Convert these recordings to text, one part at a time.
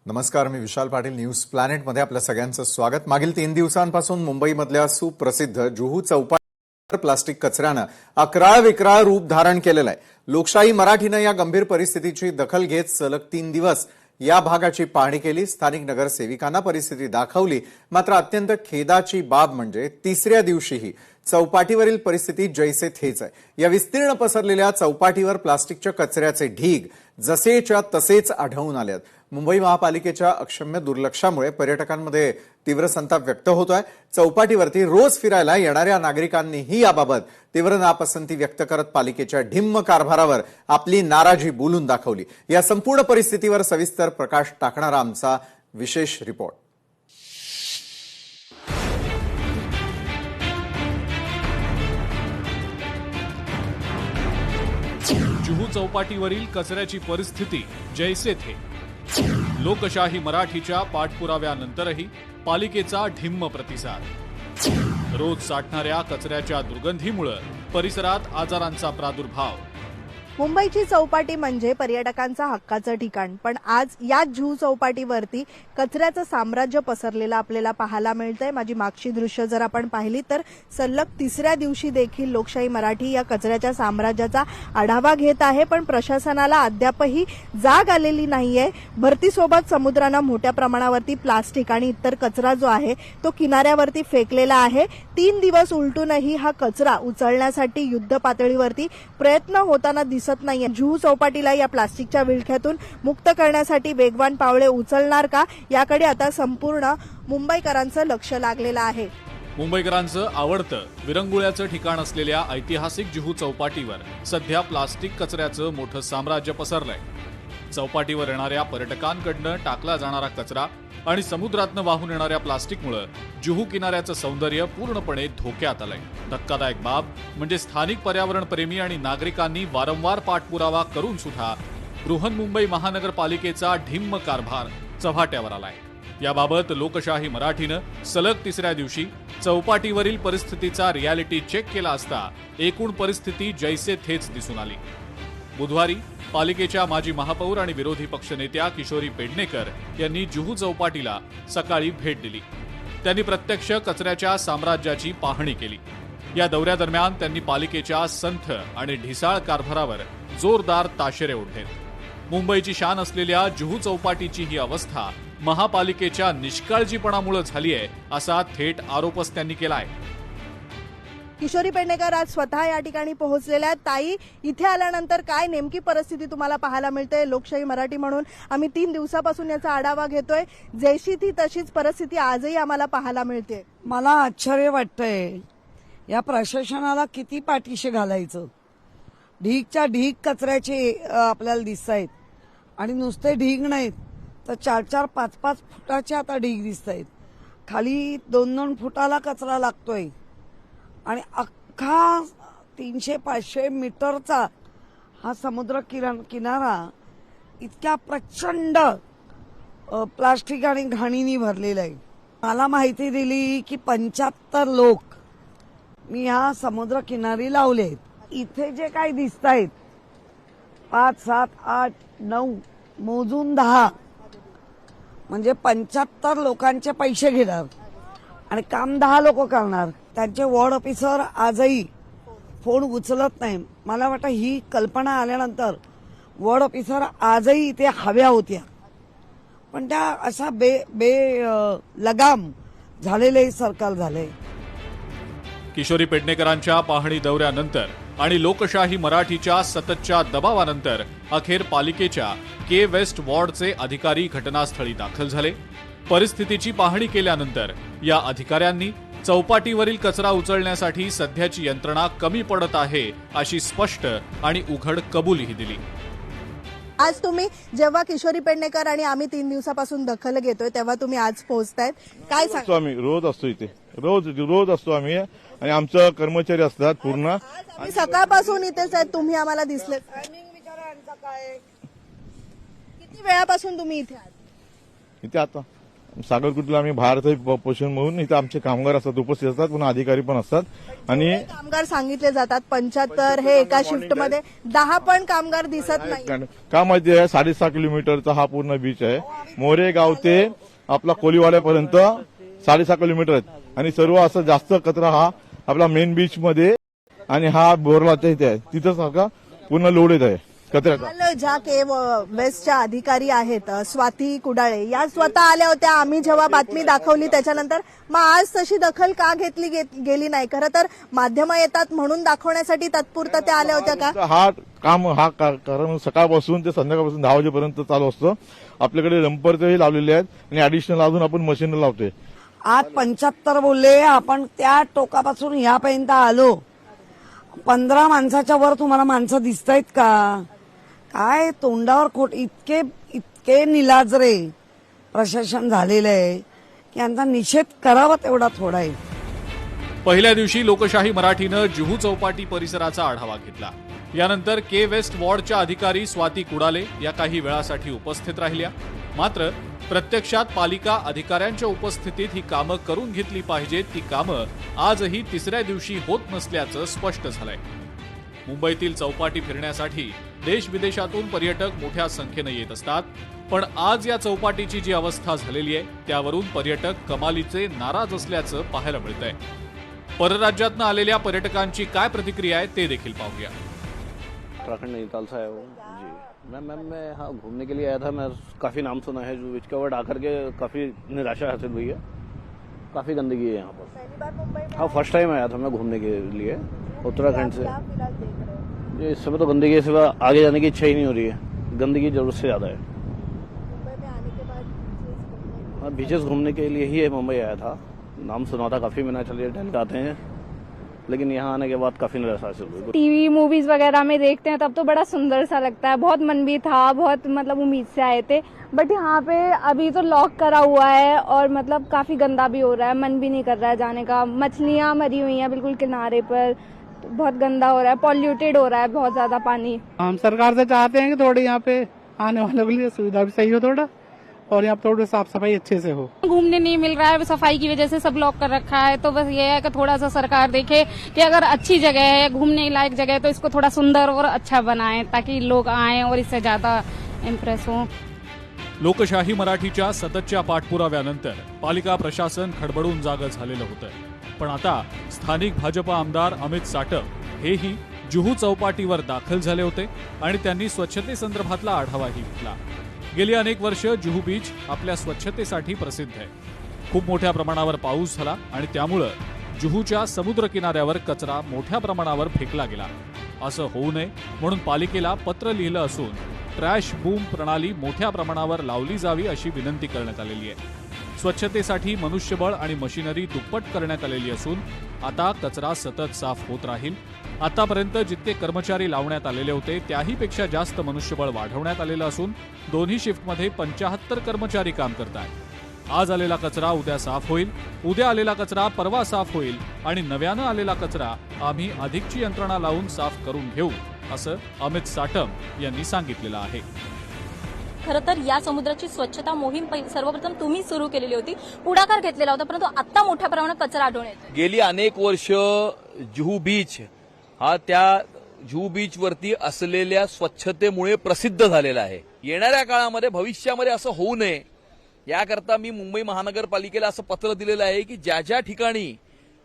नमस्कार, मी विशाल पाटील. न्यूज प्लॅनेटमध्ये आपल्या सगळ्यांचं स्वागत. मागील 3 दिवसांपासून मुंबईमधल्या सुप्रसिद्ध जुहू चौपाटीवर प्लास्टिक कचऱ्यानं अकराळ विक्राळ रूप धारण केलेलं आहे. लोकशाही मराठीनं या गंभीर परिस्थितीची दखल घेत सलग 3 दिवस या भागाची पाहणी केली. स्थानिक नगरसेविकांना परिस्थिती दाखवली. मात्र अत्यंत खेदाची बाब म्हणजे तिसऱ्या दिवशीही चौपाटीवरील परिस्थिती जैसे थेच आहे. या विस्तीर्ण पसरलेल्या चौपाटीवर प्लास्टिकच्या कचऱ्याचे ढीग जसेच्या तसेच आढळून आलेत. मुंबई महापालिकेच्या अक्षम्य दुर्लक्षामुळे पर्यटकांमध्ये तीव्र संताप व्यक्त होतोय. चौपाटीवरती रोज फिरायला येणाऱ्या नागरिकांनीही याबाबत तीव्र नापसंती व्यक्त करत पालिकेच्या ढिम्म कारभारावर आपली नाराजी बोलून दाखवली. या संपूर्ण परिस्थितीवर सविस्तर प्रकाश टाकणारा आमचा विशेष रिपोर्ट. जुहू चौपाटीवरील कचऱ्याची परिस्थिती जैसे थे. लोकशाही मराठीच्या पाठपुराव्यानंतरही पालिकेचा ढिम्म प्रतिसाद. रोज साठणाऱ्या कचऱ्याच्या दुर्गंधीमुळे परिसरात आजारांचा प्रादुर्भाव. मुंबईची चौपाटी म्हणजे पर्यटकांचा हक्काचं ठिकाण, पण आज याच जुहू चौपाटीवरती कचऱ्याचं साम्राज्य पसरलेलं आपल्याला पाहायला मिळतंय. माझी मागची दृश्य जर आपण पाहिली तर सलग तिसऱ्या दिवशी देखील लोकशाही मराठी या कचऱ्याच्या साम्राज्याचा आढावा घेत आहे, पण प्रशासनाला अद्यापही जाग आलेली नाहीये. भरतीसोबत समुद्रानं मोठ्या प्रमाणावरती प्लास्टिक आणि इतर कचरा जो आहे तो किनाऱ्यावरती फेकलेला आहे. 3 दिवस उलटूनही हा कचरा उचलण्यासाठी युद्ध पातळीवरती प्रयत्न होताना दिसत नाहीये. जुहू चौपाटीला या प्लास्टिकच्या विळख्यातून मुक्त करण्यासाठी वेगवान पावले उचलणार का, याकडे आता संपूर्ण मुंबईकरांचं लक्ष लागलेलं आहे. मुंबईकरांचं आवडतं विरंगुळ्याचं ठिकाण असलेल्या ऐतिहासिक जुहू चौपाटीवर सध्या प्लास्टिक कचऱ्याचं मोठं साम्राज्य पसरलंय. चौपाटीवर येणाऱ्या पर्यटकांकडनं टाकला जाणारा कचरा आणि समुद्रातनं वाहून येणाऱ्या प्लास्टिकमुळे जुहू किनाऱ्याचं सौंदर्य पूर्णपणे धोक्यात आलंय. धक्कादायक बाब म्हणजे स्थानिक पर्यावरणप्रेमी आणि नागरिकांनी वारंवार पाठपुरावा करून सुद्धा बृहन्मुंबई महानगरपालिकेचा ढिम्म कारभार चव्हाट्यावर आलाय. याबाबत लोकशाही मराठीनं सलग तिसऱ्या दिवशी चौपाटीवरील परिस्थितीचा रियालिटी चेक केला असता एकूण परिस्थिती जैसे थेच दिसून आली. बुधवारी पालिकेच्या माजी महापौर आणि विरोधी पक्षनेत्या किशोरी पेडणेकर यांनी जुहू चौपाटीला सकाळी भेट दिली. त्यांनी प्रत्यक्ष कचऱ्याच्या साम्राज्याची पाहणी केली. या दौऱ्यादरम्यान त्यांनी पालिकेच्या संथ आणि ढिसाळ कारभारावर जोरदार ताशेरे ओढले. मुंबईची शान असलेल्या जुहू चौपाटीची ही अवस्था महापालिकेच्या निष्काळजीपणामुळे झाली आहे असा थेट आरोपच त्यांनी केलाय. किशोरी पेडणेकर आज स्वतः या ठिकाणी पोहोचलेल्या. ताई, इथे आल्यानंतर काय नेमकी परिस्थिती तुम्हाला पाहायला मिळते? लोकशाही मराठी म्हणून आम्ही 3 दिवसापासून याचा आढावा घेतोय. जैशी ती तशीच परिस्थिती आजही आम्हाला पाहायला मिळते. मला आश्चर्य वाटतंय, या प्रशासनाला किती पाठीशी घालायचं. ढीगच्या ढीग कचऱ्याचे आपल्याला दिसत आहेत आणि नुसते ढीग नाहीत तर 4-4, 5-5 फुटाचे आता ढीग दिसत आहेत. खाली 2-2 फुटाला कचरा लागतोय आणि अख्खा 300-500 मीटरचा हा समुद्र किनारा इतक्या प्रचंड प्लास्टिक आणि घाणीनी भरलेला आहे. मला माहिती दिली की 75 लोक मी ह्या समुद्र किनारी लावले आहेत. इथे जे काही दिसत आहेत 5, 7, 8, 9 मोजून 10 म्हणजे 75 लोकांचे पैसे घेणार आणि काम 10 लोक करणार. त्यांचे वॉर्ड ऑफिसर आजही फोन उचलत नाही. मला वाटतं ही कल्पना आल्यानंतर वॉर्ड ऑफिसर आजही इथे हव्या होत्या, पण त्या असा लगाम झालेले सरकार झाले. किशोरी पेडणेकरांच्या पाहणी दौऱ्यानंतर आणि लोकशाही मराठीच्या सततच्या दबावानंतर अखेर पालिकेच्या के वेस्ट वॉर्डचे अधिकारी घटनास्थळी दाखल झाले. परिस्थितीची पाहणी केल्यानंतर या अधिकाऱ्यांनी चौपाटीवरील कचरा उचलण्यासाठी सध्याची यंत्रणा कमी पडत आहे अशी स्पष्ट आणि उघड कबुलीही दिली. आज तुम्ही जेव्हा किशोरी पेडणेकर आणि आम्ही 3 दिवसापासून दखल घेतोय तेव्हा तुम्ही आज पोहोचतायत, काय सांगता? आम्ही रोज असतो इथे, रोज असतो आम्ही आणि आमचं कर्मचारी असतात पूर्ण. आम्ही सकाळपासून इथेच आहेत, तुम्ही आम्हाला दिसले. काय किती वेळापासून तुम्ही इथे आहात? इथे आता सागरकुटीला आम्ही भारत पोषण म्हणून इथं आमचे कामगार असतात, उपस्थित असतात, पुन्हा अधिकारी पण असतात. आणि कामगार सांगितले जातात 75, हे एका शिफ्टमध्ये 10 पण कामगार दिसत नाही. का माहिती आहे, 6.5 किलोमीटरचा हा पूर्ण बीच आहे. मोरे गाव ते आपला कोलीवाड्यापर्यंत 6.5 किलोमीटर आहेत आणि सर्व असं जास्त कचरा हा आपला मेन बीच मध्ये आणि हा बोरलाच्या इथे आहे, तिथं सारखा पूर्ण लोड येत आहे कचऱ्याचा. काल ज्या केव वेस्टच्या अधिकारी आहेत स्वाती कुडाळे, या स्वतः आल्या होत्या. आम्ही जेव्हा बातमी दाखवली त्याच्यानंतर मग आज तशी दखल का घेतली गेली नाही? खरं तर माध्यमं येतात म्हणून दाखवण्यासाठी तात्पुरतं त्या आल्या होत्या का? हा कारण सकाळपासून ते संध्याकाळपासून 10 वाजेपर्यंत चालू असतं. आपल्याकडे डंपरही लावलेले आहेत आणि ऍडिशनल अजून आपण मशीन लावतोय. आज 75 बोलले, आपण त्या टोकापासून यापर्यंत आलो. 15 माणसाच्या वर तुम्हाला माणसं दिसतायत का? काय तोंडावर खोट, इतके निलाजरे प्रशासन झालेलं आहे की यांचा निषेध करावा तेवढा थोडा आहे. पहिल्या दिवशी लोकशाही मराठीनं जुहू चौपाटी परिसराचा आढावा घेतला. यानंतर के वेस्ट वॉर्डच्या अधिकारी स्वाती कुडाले या काही वेळासाठी उपस्थित राहिल्या. मात्र प्रत्यक्षात पालिका अधिकाऱ्यांच्या उपस्थितीत ही कामं करून घेतली पाहिजेत, ती कामं आजही तिसऱ्या दिवशी होत नसल्याचं स्पष्ट झालंय. मुंबईतील चौपाटी फिरण्यासाठी देश विदेशातून पर्यटक मोठ्या संख्येनं येत असतात, पण आज या चौपाटीची जी अवस्था झालेली आहे त्यावरून पर्यटक कमालीचे नाराज असल्याचं पाहायला मिळतंय. परराज्यातनं आलेल्या पर्यटकांची काय प्रतिक्रिया आहे ते देखील पाहूया. उत्तराखंड नैनीताल से आया हूँ जी। मैं हाँ घूमने के लिए आया था। मैं काफ़ी नाम सुना है जुहू बीच का, बट आकर के काफ़ी निराशा हासिल हुई है। काफ़ी गंदगी है यहाँ पर। पहली बार मुंबई में हाँ, फर्स्ट टाइम आया था मैं घूमने के लिए उत्तराखंड से। क्या फिलहाल देख रहे हो? ये इस समय तो गंदगी के सिवा आगे जाने की इच्छा ही नहीं हो रही है। गंदगी जरूरत से ज़्यादा है। मुंबई में आने के बाद हाँ, बीचेस घूमने के लिए ही मुंबई आया था। नाम सुना था काफ़ी, मैंने चलिए टहल आते हैं, लेकिन यहाँ आने के बाद काफी निराशा हासिल हुई। टीवी मूवीज वगैरह में देखते हैं तब तो बड़ा सुंदर सा लगता है, बहुत मन भी था, बहुत मतलब उम्मीद से आए थे, बट यहाँ पे अभी तो लॉक करा हुआ है और मतलब काफी गंदा भी हो रहा है, मन भी नहीं कर रहा है जाने का। मछलियाँ मरी हुई हैं बिल्कुल किनारे पर, बहुत गंदा हो रहा है, पॉल्यूटेड हो रहा है बहुत ज्यादा पानी। हम सरकार से चाहते हैं कि थोड़ी यहाँ पे आने वालों के लिए सुविधा भी सही हो थोड़ा, और यहाँ थोड़ी साफ सफाई अच्छे से हो। घूमने नहीं मिल रहा है, सफाई की वजह से सब लॉक कर रखा है, तो बस ये है कि थोड़ा सा सरकार देखे कि अगर अच्छी जगह है, घूमने लायक जगह है, तो इसको थोड़ा सुंदर और अच्छा बनाए ताकि लोग आएं और इससे ज्यादा इम्प्रेस हों। लोकशाही मराठीच्या सततच्या पाठपुराव्यानंतर पालिका प्रशासन खडबडून जागं झालेलं होतं. पण आता स्थानिक भाजपा आमदार अमित साटम हेही जुहू चौपाटीवर दाखल झाले होते आणि त्यांनी स्वच्छतेसंदर्भातला आढावाही घेतला. गेली अनेक वर्ष जुहू बीच आपल्या स्वच्छतेसाठी प्रसिद्ध आहे. खूप मोठ्या प्रमाणावर पाऊस झाला आणि त्यामुळं जुहूच्या समुद्र किनाऱ्यावर कचरा मोठ्या प्रमाणावर फेकला गेला. असं होऊ नये म्हणून पालिकेला पत्र लिहिलं असून ट्रॅश बूम प्रणाली मोठ्या प्रमाणावर लावली जावी अशी विनंती करण्यात आलेली आहे. स्वच्छतेसाठी मनुष्यबळ आणि मशिनरी दुप्पट करण्यात आलेली असून आता कचरा सतत साफ होत राहील. आतापर्यंत जितके कर्मचारी लावण्यात आलेले होते त्याहीपेक्षा जास्त मनुष्यबळ वाढवण्यात आलेलं असून दोन्ही शिफ्टमध्ये 75 कर्मचारी काम करतायत. आज आलेला कचरा उद्या साफ होईल, उद्या आलेला कचरा परवा साफ होईल आणि नव्यानं आलेला कचरा आम्ही अधिकची यंत्रणा लावून साफ करून घेऊ, असं अमित साटम यांनी सांगितलेलं आहे. खरं तर या समुद्राची स्वच्छता मोहीम सर्वप्रथम तुम्ही सुरू केलेली होती, पुढाकार घेतलेला होता, परंतु आता मोठ्या प्रमाणात कचरा आढळून येतो. गेली अनेक वर्ष जुहू बीच हा त्या जुहू बीच वरती असलेल्या स्वच्छतेमुळे प्रसिद्ध झालेला आहे. येणाऱ्या काळामध्ये भविष्यामध्ये असं होऊ नये याकरता मी मुंबई महानगरपालिकेला असं पत्र दिलेलं आहे की ज्या ज्या ठिकाणी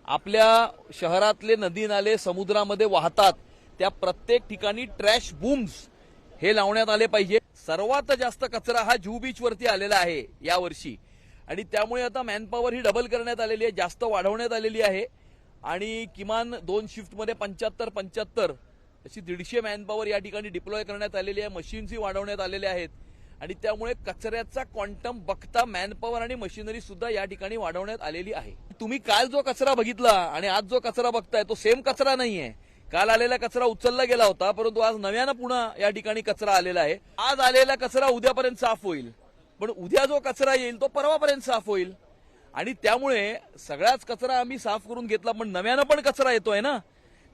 आपल्या शहरातले नदी नाले समुद्रामध्ये वाहतात त्या प्रत्येक ठिकाणी ट्रॅश बूम्स हे लावण्यात आले पाहिजे. सर्वात जास्त कचरा हा जुहू बीच वरती आलेला आहे यावर्षी आणि त्यामुळे आता मॅनपॉवर ही डबल करण्यात आलेली आहे, जास्त वाढवण्यात आलेली आहे आणि किमान 2 शिफ्टमध्ये 75 अशी 150 मॅनपॉवर या ठिकाणी डिप्लॉय करण्यात आलेली आहे. मशीन्सही वाढवण्यात आलेल्या आहेत आणि त्यामुळे कचऱ्याचा क्वांटम बघता मॅनपॉवर आणि मशिनरी सुद्धा या ठिकाणी वाढवण्यात आलेली आहे. तुम्ही काल जो कचरा बघितला आणि आज जो कचरा बघताय तो सेम कचरा नाहीये. काल आलेला कचरा उचलला गेला होता, परंतु आज नव्यानं पुन्हा या ठिकाणी कचरा आलेला आहे. आज आलेला कचरा उद्यापर्यंत साफ होईल, पण उद्या जो कचरा येईल तो परवापर्यंत साफ होईल आणि त्यामुळे सगळाच कचरा आम्ही साफ करून घेतला, पण नव्यानं पण कचरा येतोय ना.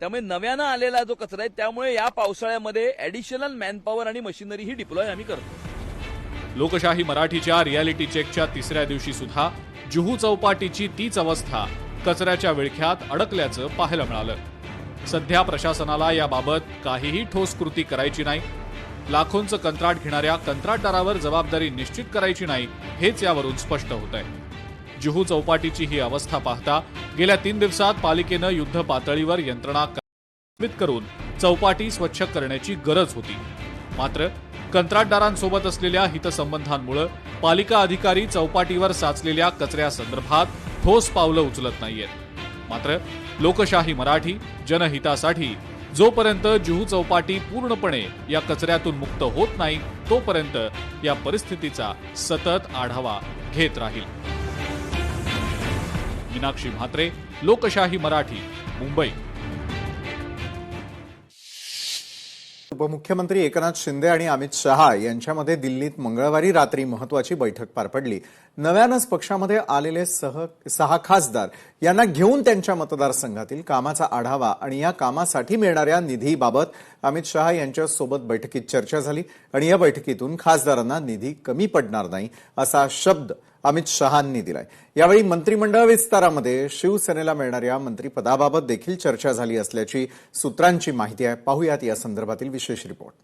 त्यामुळे नव्यानं आलेला जो कचरा आहे त्यामुळे या पावसाळ्यामध्ये ऍडिशनल मॅनपॉवर आणि मशिनरी ही डिप्लॉय आम्ही करतो. लोकशाही मराठीच्या रियालिटी चेकच्या तिसऱ्या दिवशी सुद्धा जुहू चौपाटीची तीच अवस्था कचऱ्याच्या विळख्यात अडकल्याचं पाहायला मिळालं. सध्या प्रशासनाला याबाबत काहीही ठोस कृती करायची नाही, लाखोंचं कंत्राट घेणाऱ्या कंत्राटदारावर जबाबदारी निश्चित करायची नाही, हेच यावरून स्पष्ट होत आहे. जुहू चौपाटीची ही अवस्था पाहता गेल्या 3 दिवसात पालिकेनं युद्ध पातळीवर यंत्रणा कार्यान्वित करून चौपाटी स्वच्छ करण्याची गरज होती. मात्र कंत्राटदारांसोबत असलेल्या हितसंबंधांमुळे पालिका अधिकारी चौपाटीवर साचलेल्या कचऱ्यासंदर्भात ठोस पावलं उचलत नाहीयेत. मात्र लोकशाही मराठी जनहितासाठी जोपर्यंत जुहू चौपाटी पूर्णपणे या कचऱ्यातून मुक्त होत नाही तोपर्यंत या परिस्थितीचा सतत आढावा घेत राहील. मीनाक्षी म्हात्रे, लोकशाही मराठी, मुंबई. उपमुख्यमंत्री एकनाथ शिंदे आणि अमित शहा यांच्यामध्ये दिल्लीत मंगळवारी रात्री महत्वाची बैठक पार पडली. नव्यानंच पक्षामध्ये आलेले 6 खासदार यांना घेऊन त्यांच्या मतदारसंघातील कामाचा आढावा आणि या कामासाठी मिळणाऱ्या निधीबाबत अमित शहा यांच्यासोबत बैठकीत चर्चा झाली आणि या बैठकीतून खासदारांना निधी कमी पडणार नाही असा शब्द अमित शहांनी दिलाय. यावेळी मंत्रिमंडळ विस्तारामध्ये शिवसेनेला मिळणाऱ्या मंत्रिपदाबाबत देखील चर्चा झाली असल्याची सूत्रांची माहिती आहे. पाहुयात या संदर्भातील विशेष रिपोर्ट.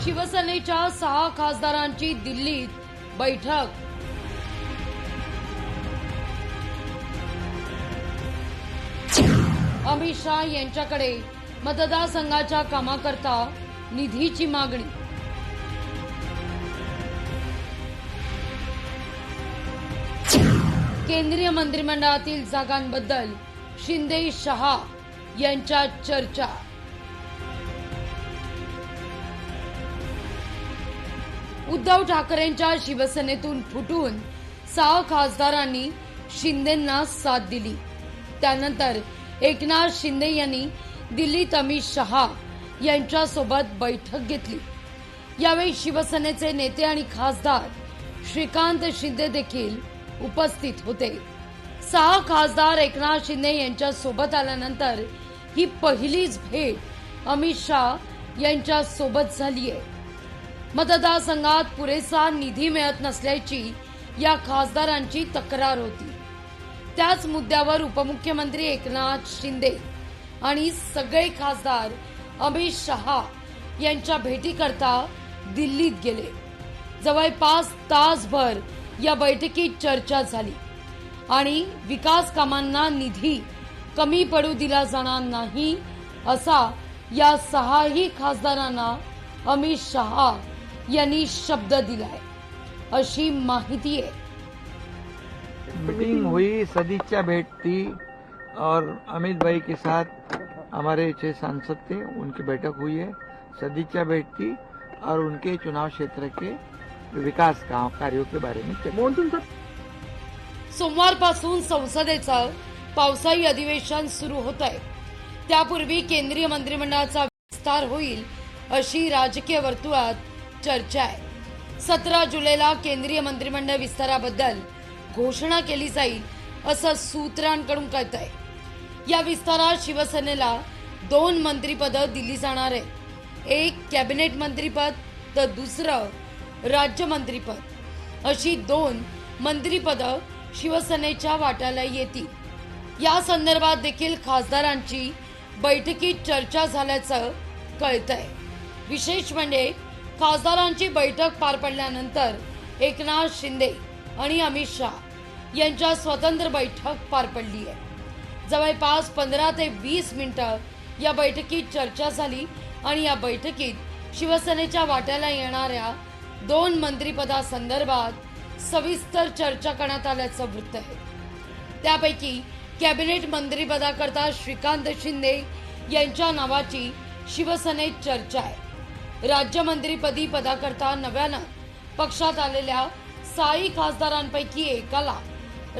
शिवसेनेच्या 6 खासदारांची दिल्लीत बैठक. अमित शहा यांच्याकडे मतदारसंघाच्या कामाकरता निधीची मागणी. केंद्रीय मंत्रिमंडळातील जागांबद्दल शिंदे शहा यांच्या चर्चा. उद्धव ठाकरेंच्या शिवसेनेतून फुटून 6 खासदारांनी शिंदेंना साथ दिली. त्यानंतर एकनाथ शिंदे यांनी दिल्लीत अमित शहा यांच्यासोबत बैठक घेतली. यावेळी शिवसेनेचे नेते आणि खासदार श्रीकांत शिंदे देखील उपस्थित होते. 6 खासदार एकनाथ शिंदे यांच्या सोबत आल्यानंतर ही पहिलीच भेट अमित शहा यांच्या सोबत झालीय. मतदारसंघात पुरेसा निधी मिळत नसल्याची या खासदारांची तक्रार होती. त्याच मुद्द्यावर उपमुख्यमंत्री एकनाथ शिंदे आणि सगळे खासदार अमित शहा यांच्या भेटीकरता दिल्लीत गेले. जवळपास तासभर या बैठकीत चर्चा झाली आणि विकास कामांना निधी कमी पडू दिला जाणार नाही असा या 6ही खासदारांना अमित शहा यांनी शब्द दिलाय अशी माहिती आहे. मीटिंग हुई, सदिच्छा भेंट थी और अमित भाई के साथ हमारे 6 सांसद थे, उनकी बैठक हुई है. सदिच्छा भेंट थी और उनके चुनाव क्षेत्र के विकास कार्यों के बारे में चर्चा. सोमवारपासून संसदेचं पावसाळी अधिवेशन सुरू होत आहे. त्यापूर्वी केंद्रीय मंत्रिमंडळाचा विस्तार होईल अशी राजकीय वर्तुळात चर्चा आहे. 17 जुलैला केंद्रीय मंत्रिमंडळ विस्ताराबद्दल घोषणा केली जाईल असं सूत्रांकडून कळत आहे. या विस्तारात शिवसेनेला 2 मंत्रिपद दिली जाणार आहे. एक कॅबिनेट मंत्रिपद तर दुसरं राज्यमंत्रीपद अशी 2 मंत्रिपद शिवसेनेच्या वाट्याला येतील. या संदर्भात देखील खासदारांची बैठकीत चर्चा झाल्याचं कळतंय. विशेष म्हणजे खासदारांची बैठक पार पडल्यानंतर एकनाथ शिंदे आणि अमित शहा यांच्या स्वतंत्र बैठक पार पडली आहे. जवळपास 15 ते 20 मिनिटं या बैठकीत चर्चा झाली आणि या बैठकीत शिवसेनेच्या वाट्याला येणाऱ्या 2 मंत्रिपदासंदर्भात सविस्तर चर्चा करण्यात आल्याचं वृत्त आहे. त्यापैकी कॅबिनेट मंत्रिपदाकरता श्रीकांत शिंदे यांच्या नावाची शिवसेनेत चर्चा आहे. राज्यमंत्रीपदी पदाकरता नव्यानं पक्षात आलेल्या 6 खासदारांपैकी एकाला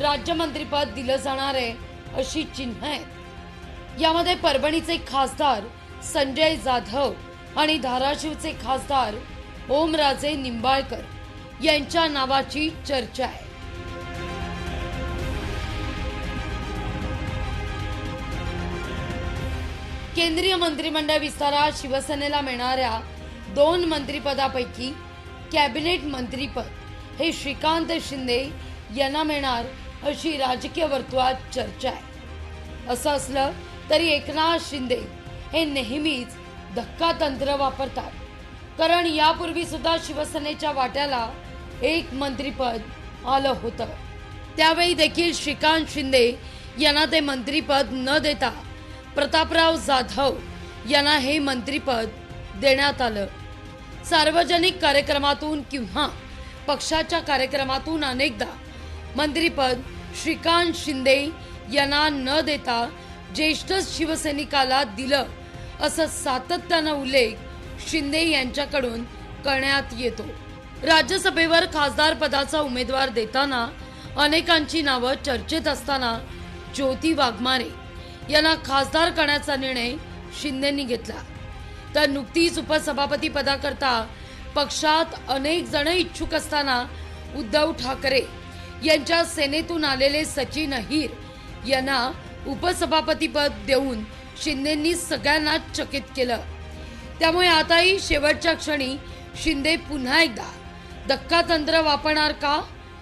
राज्यमंत्रीपद दिलं जाणार आहे अशी चिन्ह आहेत. यामध्ये परभणीचे खासदार संजय जाधव आणि धाराशिवचे खासदार ओमराजे निंबाळकर यांच्या नावाची चर्चा आहे. केंद्रीय मंत्रिमंडळ विस्तारात शिवसेनेला मिळणाऱ्या 2 मंत्रिपदापैकी कॅबिनेट मंत्रीपद हे श्रीकांत शिंदे यांना मिळणार अशी राजकीय वर्तुळात चर्चा आहे। असं असलं तरी एकनाथ शिंदे हे नेहमीच धक्कातंत्र वापरतात, कारण यापूर्वी सुद्धा शिवसेनेच्या वाट्याला 1 मंत्रिपद आलं होतं। त्यावेळी देखील श्रीकांत शिंदे यांना ते मंत्रिपद न देता प्रतापराव जाधव यांना हे मंत्रिपद देण्यात आलं। सार्वजनिक कार्यक्रमातून किंवा पक्षाच्या कार्यक्रमातून अनेकदा मंत्रिपद श्रीकांत शिंदे यांना न देता ज्येष्ठ शिवसैनिकाला दिलं असं सातत्यानं उल्लेख शिंदे यांच्याकडून करण्यात येतो। राज्यसभेवर खासदार पदाचा उमेदवार देताना अनेकांची नावं चर्चेत असताना ज्योती वाघमारे यांना खासदार करण्याचा निर्णय शिंदेंनी घेतला, तर नुकतीच उपसभापती पदाकरता पक्षात अनेक जण इच्छुक असताना उद्धव ठाकरे यांच्या सेनेतून आलेले सचिन अहिर यांना उपसभापतीपद देऊन शिंदेंनी सगळ्यांना चकित केलं। त्यामुळे आताही शेवटच्या क्षणी शिंदे पुन्हा एकदा धक्कातंत्र वापरणार का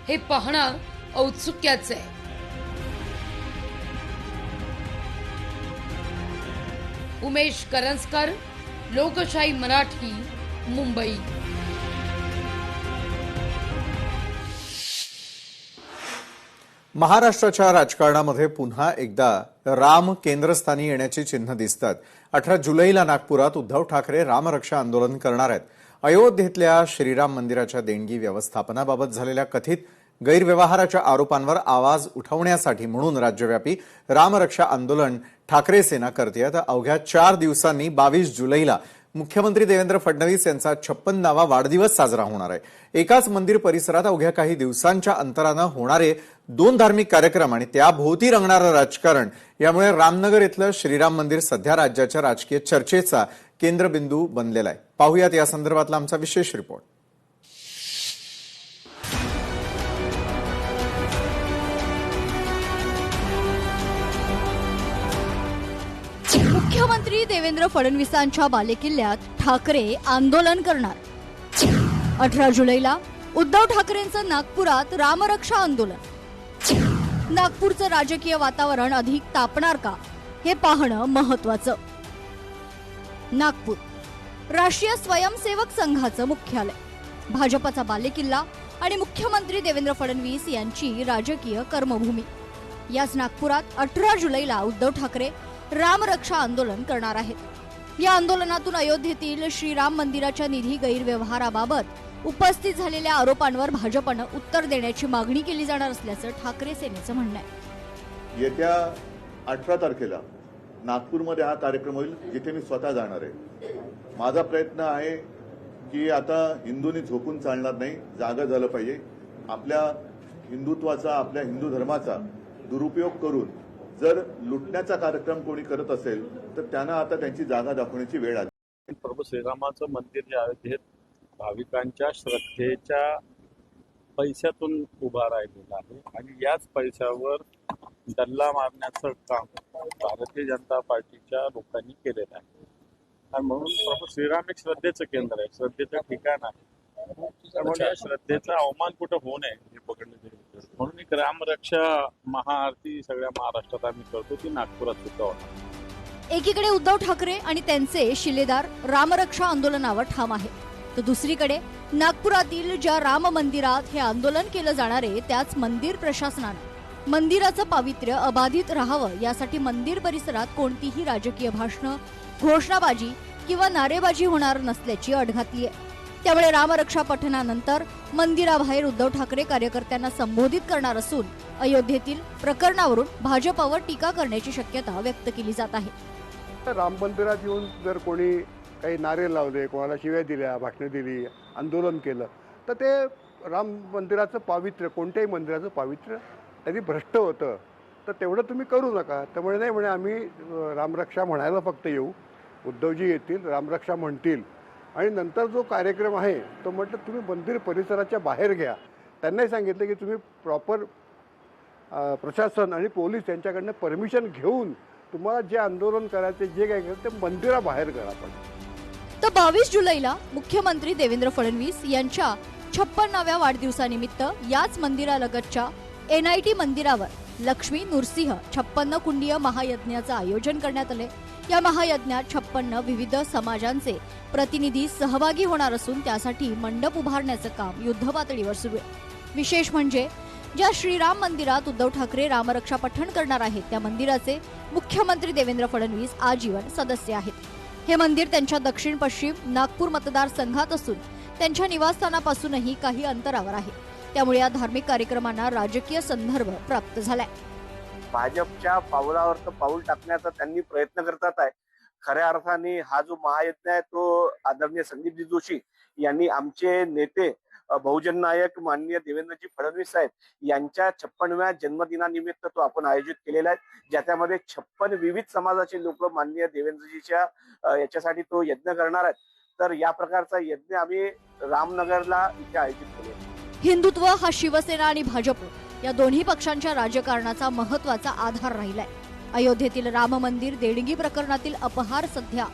हे पाहणं औत्सुक्याचं आहे। उमेश करंजकर, लोकशाही मराठी, मुंबई। महाराष्ट्राच्या राजकारणामध्ये पुन्हा एकदा राम केंद्रस्थानी येण्याची चिन्ह दिसतात। 18 जुलैला नागपुरात उद्धव ठाकरे रामरक्षा आंदोलन करणार आहेत। अयोध्येतल्या श्रीराम मंदिराच्या देणगी व्यवस्थापनाबाबत झालेल्या कथित गैरव्यवहाराच्या आरोपांवर आवाज उठवण्यासाठी म्हणून राज्यव्यापी रामरक्षा आंदोलन ठाकरे सेना करते। तर अवघ्या 4 दिवसांनी 22 जुलैला मुख्यमंत्री देवेंद्र फडणवीस यांचा 56वा वाढदिवस साजरा होणार आहे। एकाच मंदिर परिसरात अवघ्या काही दिवसांच्या अंतरानं होणारे 2 धार्मिक कार्यक्रम आणि त्याभोवती रंगणारं राजकारण यामुळे रामनगर इथलं श्रीराम मंदिर सध्या राज्याच्या राजकीय चर्चेचा केंद्रबिंदू बनलेला आहे। पाहुयात या संदर्भातला आमचा विशेष रिपोर्ट। मुख्यमंत्री देवेंद्र फडणवीसांच्या बालेकिल्ल्यात ठाकरे आंदोलन करणार। 18 जुलैला उद्धव ठाकरेंचं नागपुरात रामरक्षा आंदोलन। नागपूरचं राजकीय वातावरण अधिक तापणार का हे पाहणं महत्वाचं। नागपूर राष्ट्रीय स्वयंसेवक संघाचं मुख्यालय, भाजपचा बालेकिल्ला आणि मुख्यमंत्री देवेंद्र फडणवीस यांची राजकीय कर्मभूमी। याच नागपुरात 18 जुलैला उद्धव ठाकरे रामरक्षा आंदोलन करणार आहेत। या आंदोलनातून अयोध्येतील श्रीराम मंदिराच्या निधी गैरव्यवहाराबाबत उपस्थित झालेल्या आरोपांवर भाजपनं उत्तर देण्याची मागणी केली जाणार असल्याचं ठाकरे सेनेचं म्हणणं आहे। येत्या 18 तारखेला नागपूरमध्ये हा कार्यक्रम होईल, जिथे मी स्वतः जाणार आहे। माझा प्रयत्न आहे की आता हिंदूंनी झोपून चालणार नाही, जागा झालं पाहिजे। आपल्या हिंदुत्वाचा, आपल्या हिंदू धर्माचा दुरुपयोग करून जर लुटण्याचा कार्यक्रम कोणी करत असेल तर त्यांना आता त्यांची जागा दाखवण्याची वेळ आली। प्रभू श्रीरामाचं मंदिर जे अयोध्येत भाविकांच्या श्रद्धेच्या पैशातून उभा राहिलेला आहे आणि याच पैशावर डल्ला मारण्याचं काम भारतीय जनता पार्टीच्या लोकांनी केलेलं आहे। आणि म्हणून प्रभू श्रीराम एक श्रद्धेचं केंद्र आहे, श्रद्धेचं ठिकाण आहे। त्यामुळे श्रद्धेचा अवमान कुठं होऊ नये हे पकडलं गेलं। म्हणून एक रामरक्षा महाआरती सगळ्या महाराष्ट्रात आम्ही करतो, ती नागपुरात सुद्धा होणार। एकीकडे उद्धव ठाकरे आणि त्यांचे शिलेदार रामरक्षा आंदोलनावर ठाम आहेत, तर दुसरीकडे नागपुरातील ज्या राम मंदिरात हे आंदोलन केलं जाणार आहे त्याच मंदिर प्रशासनानं मंदिराचं पावित्र्य अबाधित राहावं यासाठी मंदिर परिसरात कोणतीही राजकीय भाषणं, घोषणाबाजी किंवा नारेबाजी होणार नसल्याची अट घातली आहे। त्यामुळे रामरक्षा पठणानंतर मंदिराबाहेर उद्धव ठाकरे कार्यकर्त्यांना संबोधित करणार असून अयोध्येतील प्रकरणावरून भाजपवर टीका करण्याची शक्यता व्यक्त केली जात आहे। राम मंदिरात येऊन जर कोणी काही नारे लावले, कोणाला शिव्या दिल्या, भाषणं दिली, आंदोलन केलं तर ते राम मंदिराचं पावित्र्य, कोणत्याही मंदिराचं पावित्र्य त्यांनी भ्रष्ट होतं, तर तेवढं तुम्ही करू नका। त्यामुळे नाही म्हणे आम्ही रामरक्षा म्हणायला फक्त येऊ, उद्धवजी येतील, रामरक्षा म्हणतील आणि नंतर जो कार्यक्रम आहे तो म्हटलं तुम्ही मंदिर परिसराच्या बाहेर घ्या। त्यांनाही सांगितलं की तुम्ही प्रॉपर प्रशासन आणि पोलीस यांच्याकडनं परमिशन घेऊन तुम्हाला जे आंदोलन करायचे जे काय करायचं ते मंदिराबाहेर करा. पण तर 22 जुलैला मुख्यमंत्री देवेंद्र फडणवीस यांच्या 56व्या वाढदिवसानिमित्त याच मंदिरालगतच्या NIT मंदिरावर लक्ष्मी नृसिंह 56 कुंडीय महायज्ञाचं आयोजन करण्यात आले. या महायज्ञात 56 विविध समाजांचे प्रतिनिधी सहभागी होणार असून त्यासाठी मंडप उभारण्याचं काम युद्धपातळीवर सुरू आहे. विशेष म्हणजे ज्या श्रीराम मंदिरात उद्धव ठाकरे रामरक्षा पठण करणार आहेत त्या मंदिराचे मुख्यमंत्री देवेंद्र फडणवीस आजीवन सदस्य आहेत. हे मंदिर त्यांच्या दक्षिण पश्चिम नागपूर मतदारसंघात असून त्यांच्या निवासस्थानापासूनही काही अंतरावर आहे. त्यामुळे या धार्मिक कार्यक्रमांना राजकीय संदर्भ प्राप्त झालाय. भाजपच्या पावलावर पाऊल टाकण्याचा त्यांनी प्रयत्न करतात आहे. खऱ्या अर्थाने हा जो महायज्ञ आहे तो आदरणीय संदीपजी जोशी यांनी आमचे नेते बहुजन नायक माननीय देवेंद्रजी फडणवीस साहेब यांच्या 56व्या जन्मदिनानिमित्त तो आपण आयोजित केलेला आहे. ज्याच्यामध्ये 56 विविध समाजाचे लोक माननीय देवेंद्रजीच्या याच्यासाठी तो यज्ञ करणार आहेत. तर या प्रकारचा यज्ञ आम्ही रामनगरला इथे आयोजित केले. हिंदुत्व हा शिवसेना आणि भाजप या दोन्ही पक्षांच्या राजकारणाचा महत्वाचा आधार राहिलाय. अयोध्येतील राम मंदिर देणगी प्रकरणातील अपहार सध्या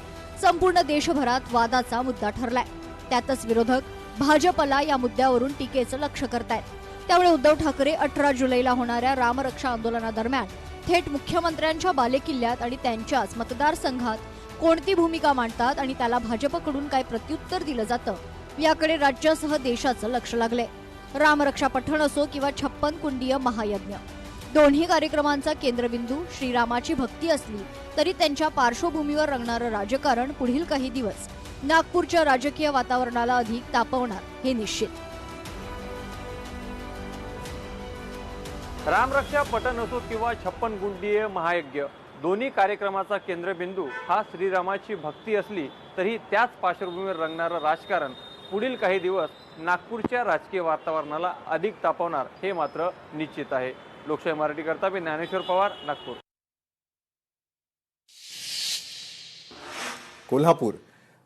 संपूर्ण देशभरात वादाचा मुद्दा ठरलाय. त्यातच विरोधक भाजपला या मुद्द्यावरून टीकेचं लक्ष करतायत. त्यामुळे उद्धव ठाकरे 18 जुलैला होणाऱ्या रामरक्षा आंदोलनादरम्यान थेट मुख्यमंत्र्यांच्या बालेकिल्ल्यात आणि त्यांच्याच मतदारसंघात कोणती भूमिका मांडतात आणि त्याला भाजपकडून काय प्रत्युत्तर दिलं जातं याकडे राज्यासह देशाचं लक्ष लागलंय. रामरक्षा पठण असो किंवा 56 कुंडीय महायज्ञ दोन्ही कार्यक्रमांचा केंद्रबिंदू श्रीरामाची भक्ती असली तरी त्यांच्या पार्श्वभूमीवर रंगणारं राजकारण पुढील काही दिवस नागपूरच्या राजकीय वातावरणाला अधिक तापवणार हे निश्चित. रामरक्षा पठण असो किंवा 56 कुंडीय महायज्ञ दोन्ही कार्यक्रमाचा केंद्रबिंदू हा श्रीरामाची भक्ती असली तरी त्याच पार्श्वभूमीवर रंगणारं राजकारण पुढील काही दिवस नागपूरच्या राजकीय वातावरणाला अधिक तापवणार हे मात्र निश्चित आहे. लोकशाही मराठी करता मी ज्ञानेश्वर पवार, नागपूर. कोल्हापूर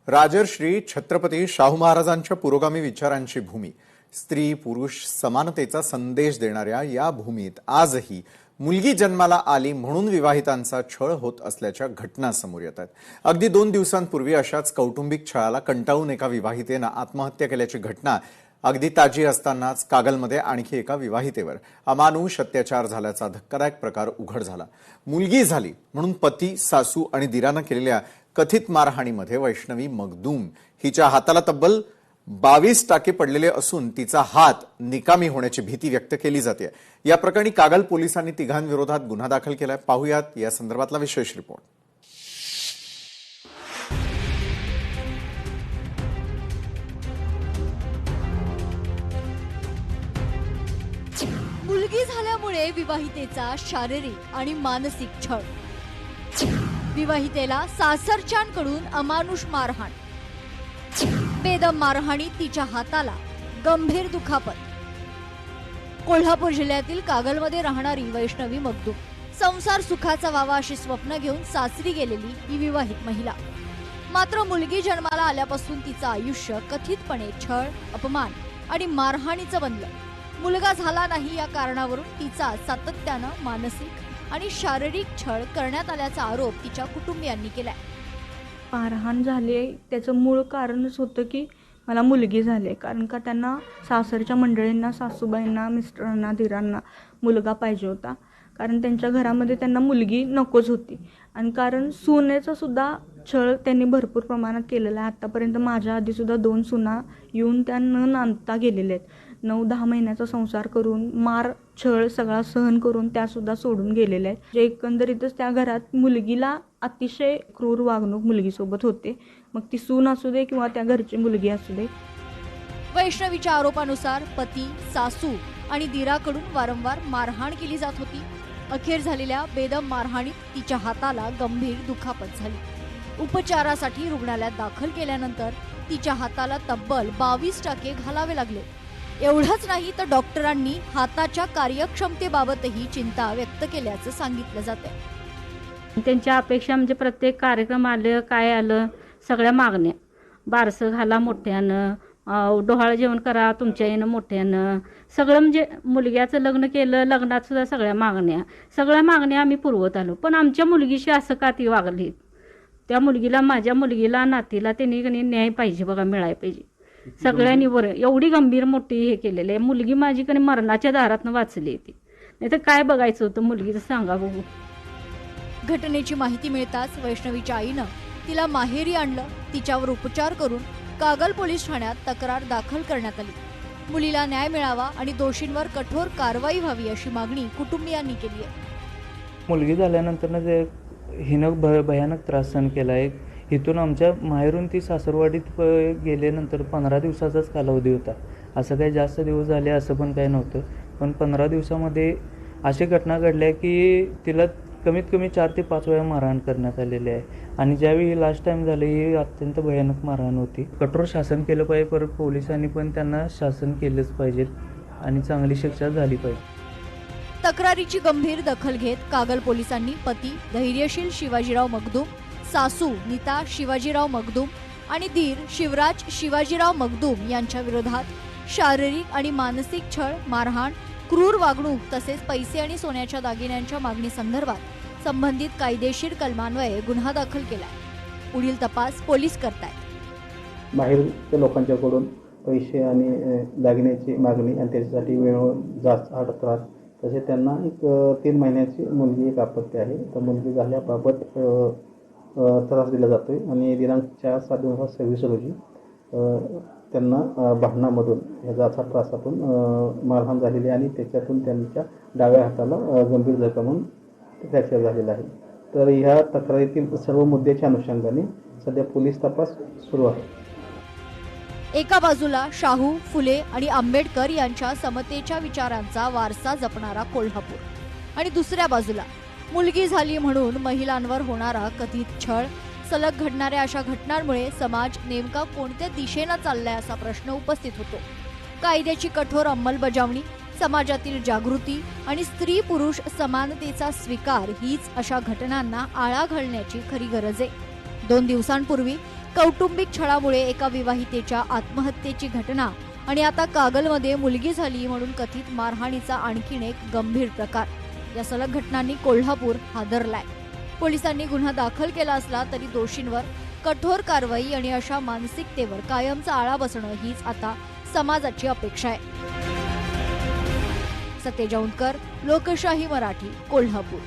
राजर्षी छत्रपती शाहू महाराजांच्या पुरोगामी विचारांची भूमी, स्त्री पुरुष समानतेचा संदेश देणाऱ्या या भूमीत आजही मुलगी जन्माला आली म्हणून विवाहितांचा छळ होत असल्याच्या घटना समोर येतात. अगदी 2 दिवसांपूर्वी अशाच कौटुंबिक छळाला कंटाळून एका विवाहितेनं आत्महत्या केल्याची घटना अगदी ताजी असतानाच कागलमध्ये आणखी एका विवाहितेवर अमानुष अत्याचार झाल्याचा धक्कादायक प्रकार उघड झाला. मुलगी झाली म्हणून पती, सासू आणि दिरानं केलेल्या कथित मारहाणीमध्ये वैष्णवी मगदूम हिच्या हाताला तब्बल 22 टाके पडलेले असून तिचा हात निकामी होण्याची भीती व्यक्त केली जाते. या प्रकरणी कागल पोलिसांनी तिघांविरोधात गुन्हा दाखल केलाय. पाहुयात या संदर्भातला विशेष रिपोर्ट. मुलगी झाल्यामुळे विवाहितेचा शारीरिक आणि मानसिक छळ, विवाहितेला सासरच्यांकडून अमानुष मारहाण, बेदम मारहाणी, तिच्या हाताला गंभीर दुखापत. कोल्हापूर जिल्ह्यातील कागलमध्ये राहणारी वैष्णवी मगदूम संसार सुखाचा व्हावा अशी स्वप्न घेऊन सासरी गेलेली ही विवाहित महिला. मात्र मुलगी जन्माला आल्यापासून तिचं आयुष्य कथितपणे छळ, अपमान आणि मारहाणीचं बनलं. मुलगा झाला नाही या कारणावरून तिचा सातत्यानं मानसिक आणि शारीरिक छळ करण्यात आल्याचा आरोप तिच्या कुटुंबियांनी केलाय. मारहाण झाली त्याचं मूळ कारणच होतं की मला मुलगी झाली, कारण का त्यांना सासरच्या मंडळींना, सासूबाईंना, मिस्टरांना, दिरांना मुलगा पाहिजे होता, कारण त्यांच्या घरामध्ये त्यांना मुलगी नकोच होती. आणि कारण सुनेचा सुद्धा छळ त्यांनी भरपूर प्रमाणात केलेला आहे. आत्तापर्यंत माझ्या आधीसुद्धा 2 सुना येऊन त्या न नांदता गेलेल्या आहेत. 9-10 महिन्याचा संसार करून मार छळ सगळा सहन करून त्यासुद्धा सोडून गेलेल्या आहेत. जे एकंदरीतच त्या घरात मुलगीला अतिशय क्रूर वागणूक मुलगीसोबत होते, मग ती सून असू दे किंवा त्या घरची मुलगी असू दे. वैष्णवीच्या आरोपानुसार पती, सासू आणि दिराकडून वारंवार मारहाण केली जात होती. अखेर झालेल्या बेदम मारहाणीत तिच्या हाताला गंभीर दुखापत झाली. उपचारासाठी रुग्णालयात दाखल केल्यानंतर तिच्या हाताला तब्बल 22 टाके घालावे लागले. एवढंच नाही तर डॉक्टरांनी हाताच्या कार्यक्षमतेबाबतही चिंता व्यक्त केल्याचं सांगितलं जातं. त्यांच्या अपेक्षा म्हणजे प्रत्येक कार्यक्रम आलं काय आलं सगळ्या मागण्या, बारसं घाला मोठ्यानं, डोहाळं जेवण करा तुमच्या येणं मोठ्यानं, सगळं म्हणजे मुलग्याचं लग्न केलं, लग्नात सुद्धा सगळ्या मागण्या आम्ही पुरवत आलो. पण आमच्या मुलगीशी असं का ती वागली? त्या मुलगीला, माझ्या मुलगीला, नातीला त्यांनी न्याय पाहिजे बघा, मिळायला पाहिजे सगळ्यांनी. बरं, एवढी गंभीर मोठी हे केलेलं आहे. मुलगी माझी कधी मरणाच्या दारातनं वाचली ती, नाही तर काय बघायचं होतं मुलगीचं, सांगा बघू. घटनेची माहिती मिळताच वैष्णवीच्या आईनं तिला माहेरी आणलं. तिच्यावर उपचार करून कागल पोलीस ठाण्यात तक्रार दाखल करण्यात आली. मुलीला न्याय मिळावा आणि दोषींवर कठोर कारवाई व्हावी अशी मागणी कुटुंबियांनी केली आहे. मुलगी झाल्यानंतर हिनं भयानक त्रास सहन केला आहे. इथून आमच्या माहेरून ती सासरवाडीत गेल्यानंतर 15 दिवसाचाच कालावधी होता. असं काही जास्त दिवस झाले असं पण काही नव्हतं. पण 15 दिवसामध्ये अशी घटना घडल्या की तिला कमीत कमी 4 ते 5 वेळा मारहाण करण्यात आलेली आहे. आणि ज्यावेळी लास्ट टाईम झाली ही अत्यंत भयानक मारहाण होती. कठोर शासन केलं पाहिजे, परत पोलिसांनी पण त्यांना शासन केलंच पाहिजे आणि चांगली शिक्षा झाली पाहिजे. तक्रारीची गंभीर दखल घेत कागल पोलिसांनी पती धैर्यशील शिवाजीराव मगदूम, सासू नीता शिवाजीराव मगदूम आणि दीर शिवराज शिवाजीराव मगदूम यांच्या विरोधात शारीरिक आणि मानसिक छळ, मारहाण, क्रूर वागणूक तसेच पैसे आणि सोन्याच्या दागिन्यांच्या मागणी संदर्भात संबंधित कायदेशीर कलमान्वये गुन्हा दाखल केलाय. पुढील तपास पोलीस करतायत. बाहेरच्या लोकांच्याकडून पैसे आणि दागिन्याची मागणी आणि त्याच्यासाठी वेळ जास्त त्रास, तसे त्यांना एक 3 महिन्याची मुलगी एक अपत्य आहे. तर मुलगी झाल्याबाबत त्रास दिला जातोय आणि दिनांक 4/7/2026 रोजी त्यांना भांडणामधून या जाचा त्रासातून मारहाण झालेली आणि त्याच्यातून त्यांच्या डाव्या हाताला गंभीर जखम होऊन फ्रॅक्चर झालेला आहे. तर ह्या तक्रारीतील सर्व मुद्द्याच्या अनुषंगाने सध्या पोलीस तपास सुरू आहे. एका बाजूला शाहू, फुले आणि आंबेडकर यांच्या समतेच्या विचारांचा वारसा जपणारा कोल्हापूर आणि दुसऱ्या बाजूला मुलगी झाली म्हणून महिलांवर होणारा कथित छळ, सलग घडणाऱ्या अशा घटनांमुळे समाज नेमका कोणत्या दिशेनं चाललाय असा प्रश्न उपस्थित होतो. कायद्याची कठोर अंमलबजावणी, समाजातील जागृती आणि स्त्री पुरुष समानतेचा स्वीकार हीच अशा घटनांना आळा घालण्याची खरी गरज आहे. 2 दिवसांपूर्वी कौटुंबिक छळामुळे एका विवाहितेच्या आत्महत्येची घटना आणि आता कागलमध्ये मुलगी झाली म्हणून कथित मारहाणीचा आणखीन एक गंभीर प्रकार. या सलग घटनांनी कोल्हापूर हादरलाय. पोलिसांनी गुन्हा दाखल केला असला तरी दोषींवर कठोर कारवाई आणि अशा मानसिकतेवर कायमचा आळा बसणं हीच आता समाजाची अपेक्षा आहे. सतेज औंधकर, लोकशाही मराठी, कोल्हापूर.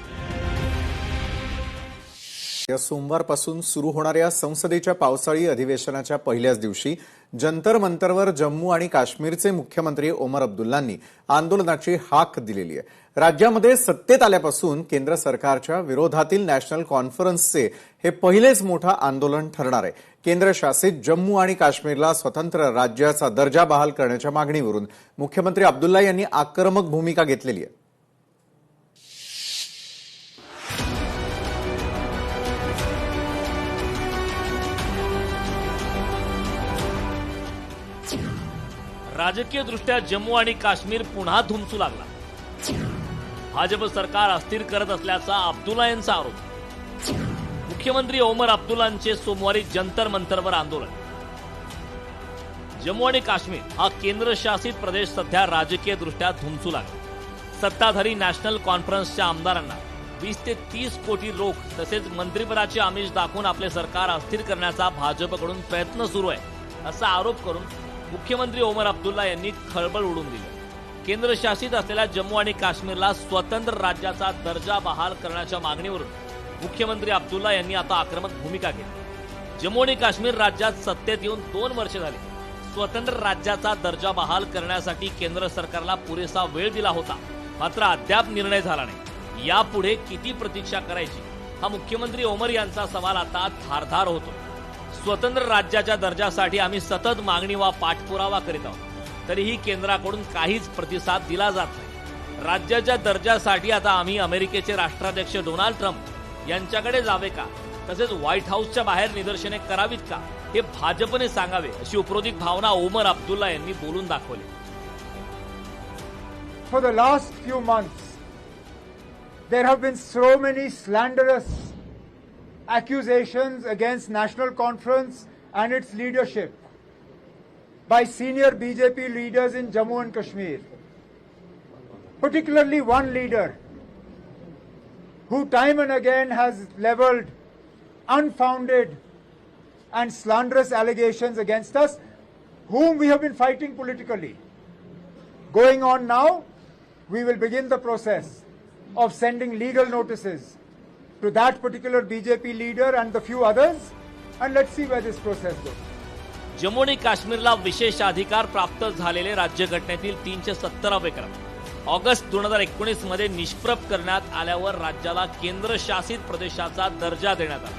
या सोमवारपासून सुरू होणाऱ्या संसदेच्या पावसाळी अधिवेशनाच्या पहिल्याच दिवशी जंतर मंतरवर जम्मू आणि काश्मीरचे मुख्यमंत्री ओमर अब्दुल्लांनी आंदोलनाची हाक दिलेली आहे. राज्यामध्ये सत्तेत आल्यापासून केंद्र सरकारच्या विरोधातील नॅशनल कॉन्फरन्सचे हे पहिलेच मोठं आंदोलन ठरणार आहे. केंद्रशासित जम्मू आणि काश्मीरला स्वतंत्र राज्याचा दर्जा बहाल करण्याच्या मागणीवरून मुख्यमंत्री अब्दुल्ला यांनी आक्रमक भूमिका घेतलेली आहे. राजकीय दृष्ट्या जम्मू आणि काश्मीर पुन्हा धुमसू लागला. भाजप सरकार अस्थिर करत असल्याचा अब्दुल्ला यांचा आरोप. मुख्यमंत्री ओमर अब्दुल्लांचे सोमवारी जंतर मंतरवर आंदोलन. जम्मू आणि काश्मीर हा केंद्रशासित प्रदेश सध्या राजकीय दृष्ट्या धुमसू लागला. सत्ताधारी नॅशनल कॉन्फरन्सच्या आमदारांना 20 ते 30 कोटी रोख तसेच मंत्रिपदाचे आमिष दाखवून आपले सरकार अस्थिर करण्याचा भाजपकडून प्रयत्न सुरू आहे असा आरोप करून मुख्यमंत्री ओमर अब्दुल्ला यांनी खळबळ उडवून दिली. केंद्रशासित असलेल्या जम्मू आणि काश्मीरला स्वतंत्र राज्याचा दर्जा बहाल करण्याच्या मागणीवरून मुख्यमंत्री अब्दुल्ला यांनी आता आक्रमक भूमिका घेतली. जम्मू आणि काश्मीर राज्यात सत्तेत येऊन 2 वर्ष झाली. स्वतंत्र राज्याचा दर्जा बहाल करण्यासाठी केंद्र सरकारला पुरेसा वेळ दिला होता, मात्र अद्याप निर्णय झाला नाही. यापुढे किती प्रतीक्षा करायची हा मुख्यमंत्री ओमर यांचा सवाल आता धारदार होतो. स्वतंत्र राज्याच्या दर्जासाठी आम्ही सतत मागणी वा पाठपुरावा करीत आहोत, तरीही केंद्राकडून काहीच प्रतिसाद दिला जात नाही. राज्याच्या दर्जासाठी आता आम्ही अमेरिकेचे राष्ट्राध्यक्ष डोनाल्ड ट्रम्प यांच्याकडे जावे का, तसेच व्हाईट हाऊसच्या बाहेर निदर्शने करावीत का हे भाजपने सांगावे अशी उपरोधिक भावना ओमर अब्दुल्ला यांनी बोलून दाखवली. For the last few months there have been so many slanderous accusations against National Conference and its leadership. by senior BJP leaders in Jammu and Kashmir, particularly one leader who time and again has leveled unfounded and slanderous allegations against us, whom we have been fighting politically. Going on now, we will begin the process of sending legal notices to that particular BJP leader and the few others, and let's see where this process goes. Jammu आणि काश्मीरला विशेष अधिकार प्राप्त झालेले राज्यघटनेतील 370वे कलम August 2019 मध्ये निष्प्रभ करण्यात आल्यावर राज्याला केंद्रशासित प्रदेशाचा दर्जा देण्यात आला।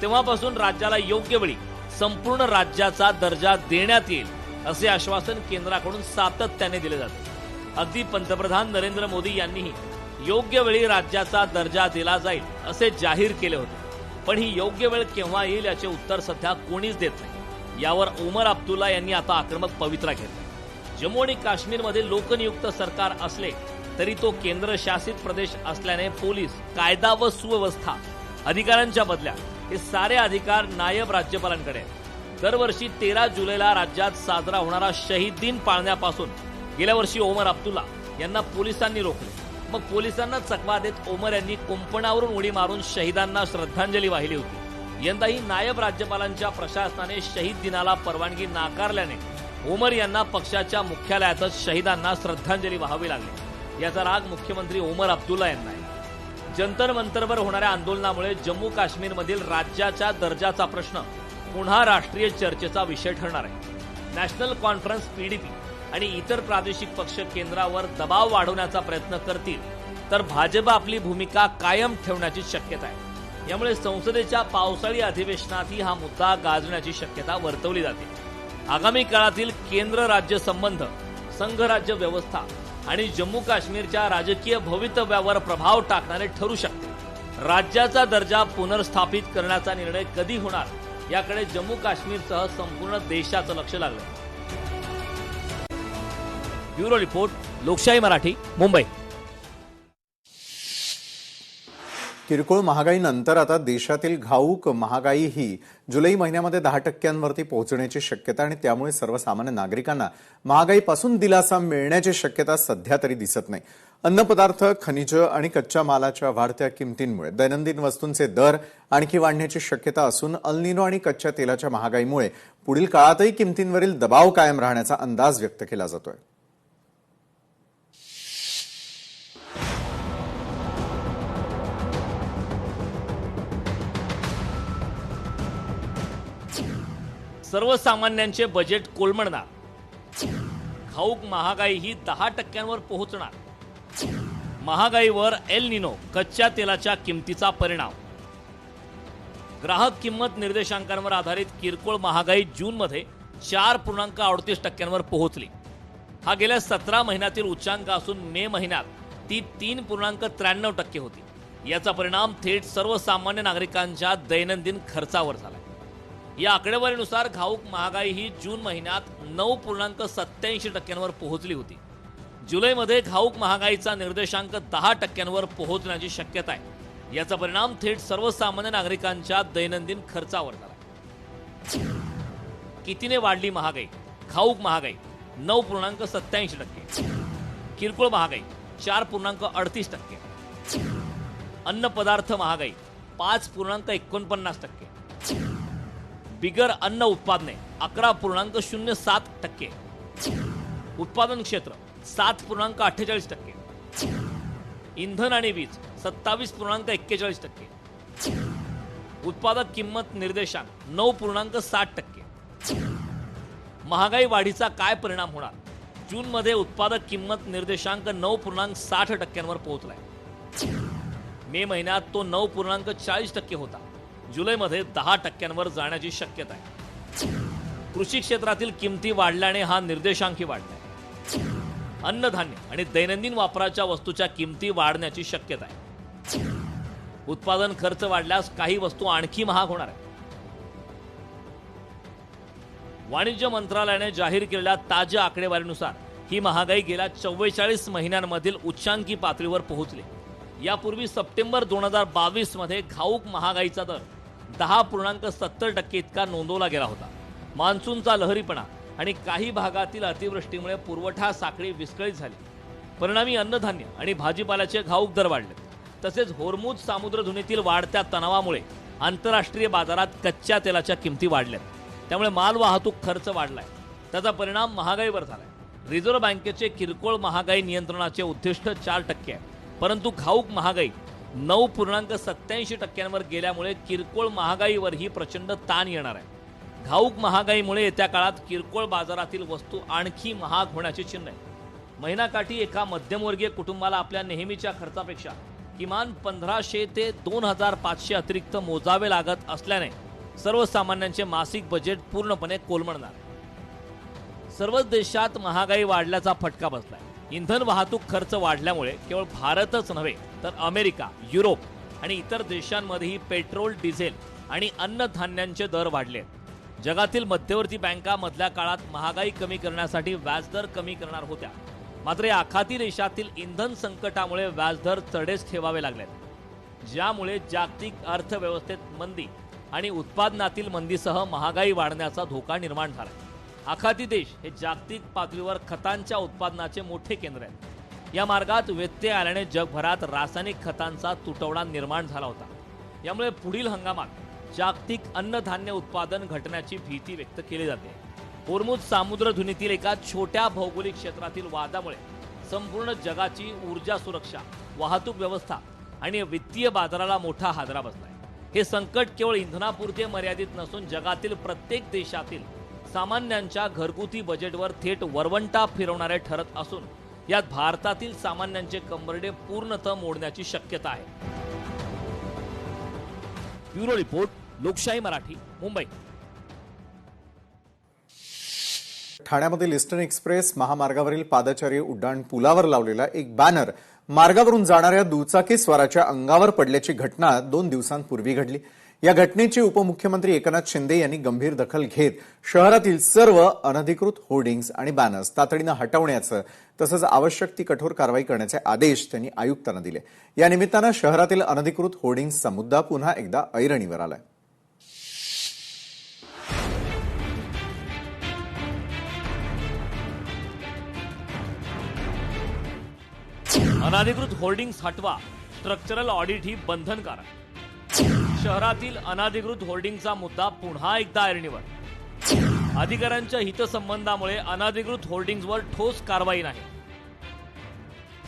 तेव्हापासून राज्याला योग्य वेळी संपूर्ण राज्याचा दर्जा देण्यात येईल असे आश्वासन केंद्राकडून सातत्याने दिले जाते। अगदी पंतप्रधान नरेंद्र मोदी यांनीही योग्य वेळी राज्याचा दर्जा दिला जाईल असे जाहीर केले होते, पण ही योग्य वेळ केव्हा येईल याचे उत्तर सध्या कोणीच देत नाही। यावर उमर अब्दुल्ला यांनी आता आक्रमक पवित्रा घेतला। जम्मू आणि काश्मीरमध्ये लोकनियुक्त सरकार असले तरी तो केंद्रशासित प्रदेश असल्याने पोलीस, कायदा व सुव्यवस्था, अधिकाऱ्यांच्या बदल्या हे सारे अधिकार नायब राज्यपालांकडे आहेत। दरवर्षी 13 जुलैला राज्यात साजरा होणारा शहीद दिन पाळण्यापासून गेल्या वर्षी उमर अब्दुल्ला यांना पोलिसांनी रोखले। मग पोलिसांना चकवा देत उमर यांनी कुंपणावरून उडी मारून शहीदांना श्रद्धांजली वाहिली होती। यंदाही नायब राज्यपालांच्या प्रशासनाने शहीद दिनाला परवानगी नाकारल्याने उमर यांना पक्षाच्या मुख्यालयातच शहीदांना श्रद्धांजली वाहावी लागली। याचा राग मुख्यमंत्री उमर अब्दुल्ला यांना आहे। जंतर मंतरवर होणाऱ्या आंदोलनामुळे जम्मू काश्मीरमधील राज्याच्या दर्जाचा प्रश्न पुन्हा राष्ट्रीय चर्चेचा विषय ठरणार आहे। नॅशनल कॉन्फरन्स PDP आणि इतर प्रादेशिक पक्ष केंद्रावर दबाव वाढवण्याचा प्रयत्न करतील तर भाजप आपली भूमिका कायम ठेवण्याची शक्यता आहे। यामुळे संसदेच्या पावसाळी अधिवेशनातही हा मुद्दा गाजण्याची शक्यता वर्तवली जाते। आगामी काळातील केंद्र राज्य संबंध, संघ राज्य व्यवस्था आणि जम्मू काश्मीरच्या राजकीय भवितव्यावर प्रभाव टाकणारे ठरू शकते। राज्याचा दर्जा पुनर्स्थापित करण्याचा निर्णय कधी होणार याकडे जम्मू काश्मीरसह संपूर्ण देशाचं लक्ष लागलं। ब्युरो रिपोर्ट, लोकशाही मराठी, मुंबई। किरकोळ महागाईनंतर आता देशातील घाऊक महागाई ही जुलै महिन्यामध्ये 10% पोहोचण्याची शक्यता आणि त्यामुळे सर्वसामान्य नागरिकांना महागाईपासून दिलासा मिळण्याची शक्यता सध्या तरी दिसत नाही। अन्नपदार्थ, खनिज आणि कच्च्या मालाच्या वाढत्या किमतींमुळे दैनंदिन वस्तूंचे दर आणखी वाढण्याची शक्यता असून अल निनो आणि कच्च्या तेलाच्या महागाईमुळे पुढील काळातही किमतींवरील दबाव कायम राहण्याचा अंदाज व्यक्त केला जातोय। सर्वसामान्यांचे बजेट कोलमडणार, घाऊक महागाई ही 10% पोहोचणार। महागाईवर एल निनो, कच्च्या तेलाच्या किमतीचा परिणाम। ग्राहक किंमत निर्देशांकांवर आधारित किरकोळ महागाई जूनमध्ये 4.38% पोहोचली। हा गेल्या 17 महिन्यातील उच्चांक असून मे महिन्यात ती 3.93% होती। याचा परिणाम थेट सर्वसामान्य नागरिकांच्या दैनंदिन खर्चावर झाला। या आकडेवारीनुसार घाऊक महागाई ही जून महिन्यात 9.87% पोहोचली होती। जुलैमध्ये घाऊक महागाईचा निर्देशांक 10% पोहोचण्याची शक्यता आहे। याचा परिणाम थेट सर्वसामान्य नागरिकांच्या दैनंदिन खर्चावर झाला। कितीने वाढली महागाई? घाऊक महागाई 9.87%, किरकोळ महागाई 4.38%, अन्न पदार्थ महागाई 5.49%, बिगर अन्न उत्पादने 11.07%, उत्पादन क्षेत्र 7.48%, इंधन आणि वीज 27.41%, उत्पादक किंमत निर्देशांक 9.60%। महागाई वाढीचा काय परिणाम होणार? जूनमध्ये उत्पादक किंमत निर्देशांक 9.60% पोहोचलाय। मे महिन्यात तो 9.40% होता। जुलैमध्ये 10% जाण्याची शक्यता आहे। कृषी क्षेत्रातील किमती वाढल्याने हा निर्देशांकही वाढलाय। अन्नधान्य आणि दैनंदिन वापराच्या वस्तूच्या किमती वाढण्याची शक्यता आहे। उत्पादन खर्च वाढल्यास काही वस्तू आणखी महाग होणार आहेत। वाणिज्य मंत्रालयाने जाहीर केलेल्या ताज्या आकडेवारीनुसार ही महागाई गेल्या 44 महिन्यांमधील उच्चांकी पातळीवर पोहोचली। यापूर्वी सप्टेंबर 2022 मध्ये घाऊक महागाईचा दर 10.70% इतका नोंदवला गेला होता। मान्सूनचा लहरीपणा आणि काही भागातील अतिवृष्टीमुळे पुरवठा साखळी विस्कळीत झाली. परिणामी अन्नधान्य आणि भाजीपाल्याचे घाऊक दर वाढले. तसेच होर्मुझ सामुद्रधुनीतील वाढत्या तणावामुळे आंतरराष्ट्रीय बाजारात कच्च्या तेलाच्या किमती वाढल्यात. त्यामुळे माल वाहतूक खर्च वाढलाय. त्याचा परिणाम महागाईवर झालाय. रिझर्व्ह बँकेचे किरकोळ महागाई नियंत्रणाचे उद्दिष्ट 4% आहे, परंतु घाऊक महागाई 9.87% गेल्यामुळे किरकोळ महागाईवरही प्रचंड ताण येणार आहे. घाऊक महागाईमुळे येत्या काळात किरकोळ बाजारातील वस्तू आणखी महाग होण्याचे चिन्ह आहे. महिनाकाठी एका मध्यमवर्गीय कुटुंबाला आपल्या नेहमीच्या खर्चापेक्षा किमान 1500 ते 2500 अतिरिक्त मोजावे लागत असल्याने सर्वसामान्यांचे मासिक बजेट पूर्णपणे कोलमडणार. सर्वच देशात महागाई वाढल्याचा फटका बसलाय. इंधन वाहतूक खर्च वाढल्यामुळे केवळ भारतच नव्हे तर अमेरिका, युरोप आणि इतर देशांमध्येही पेट्रोल, डिझेल आणि अन्नधान्यांचे दर वाढले. जगातील मध्यवर्ती बँका मधल्या काळात महागाई कमी करण्यासाठी व्याजदर कमी करणार होत्या. मात्र या आखाती देशातील इंधन संकटामुळे व्याजदर चढेच ठेवावे लागले, ज्यामुळे जागतिक अर्थव्यवस्थेत मंदी आणि उत्पादनातील मंदीसह महागाई वाढण्याचा धोका निर्माण झाला. आखाती देश हे जागतिक पातळीवर खतांच्या उत्पादनाचे मोठे केंद्र आहेत. या मार्गात व्यत्यय आल्याने जगभरात रासायनिक खतांचा तुटवडा निर्माण झाला होता. यामुळे पुढील हंगामात जागतिक अन्नधान्य उत्पादन घटण्याची भीती व्यक्त केली जाते. होर्मुझ सामुद्रधुनीतील एका छोट्या भौगोलिक क्षेत्रातील वादामुळे संपूर्ण जगाची ऊर्जा सुरक्षा, वाहतूक व्यवस्था आणि वित्तीय बाजाराला मोठा हादरा बसलाय. हे संकट केवळ इंधनापुरते मर्यादित नसून जगातील प्रत्येक देशातील सामान्यांच्या घरगुती बजेटवर थेट वरवंटा फिरवणारे ठरत असून यात भारतातील सामान्यांचे कंबरडे पूर्णतः मोडण्याची शक्यता आहे. ब्युरो रिपोर्ट, लोकशाही मराठी, मुंबई. ठाण्यामधील ईस्टर्न एक्सप्रेस महामार्गावरील पादचारी उड्डाण पुलावर लावलेला एक बॅनर मार्गावरून जाणाऱ्या दुचाकी स्वाराच्या अंगावर पडल्याची घटना 2 दिवसांपूर्वी घडली. या घटनेची उपमुख्यमंत्री एकनाथ शिंदे यांनी गंभीर दखल घेत शहरातील सर्व अनधिकृत होर्डिंग्ज आणि बॅनर्स तातडीनं हटवण्याचं तसंच आवश्यक ती कठोर कारवाई करण्याचे आदेश त्यांनी आयुक्तांना दिले. या निमित्तानं शहरातील अनधिकृत होर्डिंग्जचा मुद्दा पुन्हा एकदा ऐरणीवर आलाय. अनधिकृत होर्डिंग्स हटवा, स्ट्रक्चरल ऑडिट ही बंधनकारक. शहरातील अनधिकृत होर्डिंगचा मुद्दा पुन्हा एकदा ऐरणीवर. अधिकाऱ्यांच्या हितसंबंधामुळे अनधिकृत होर्डिंग्जवर ठोस कारवाई नाही.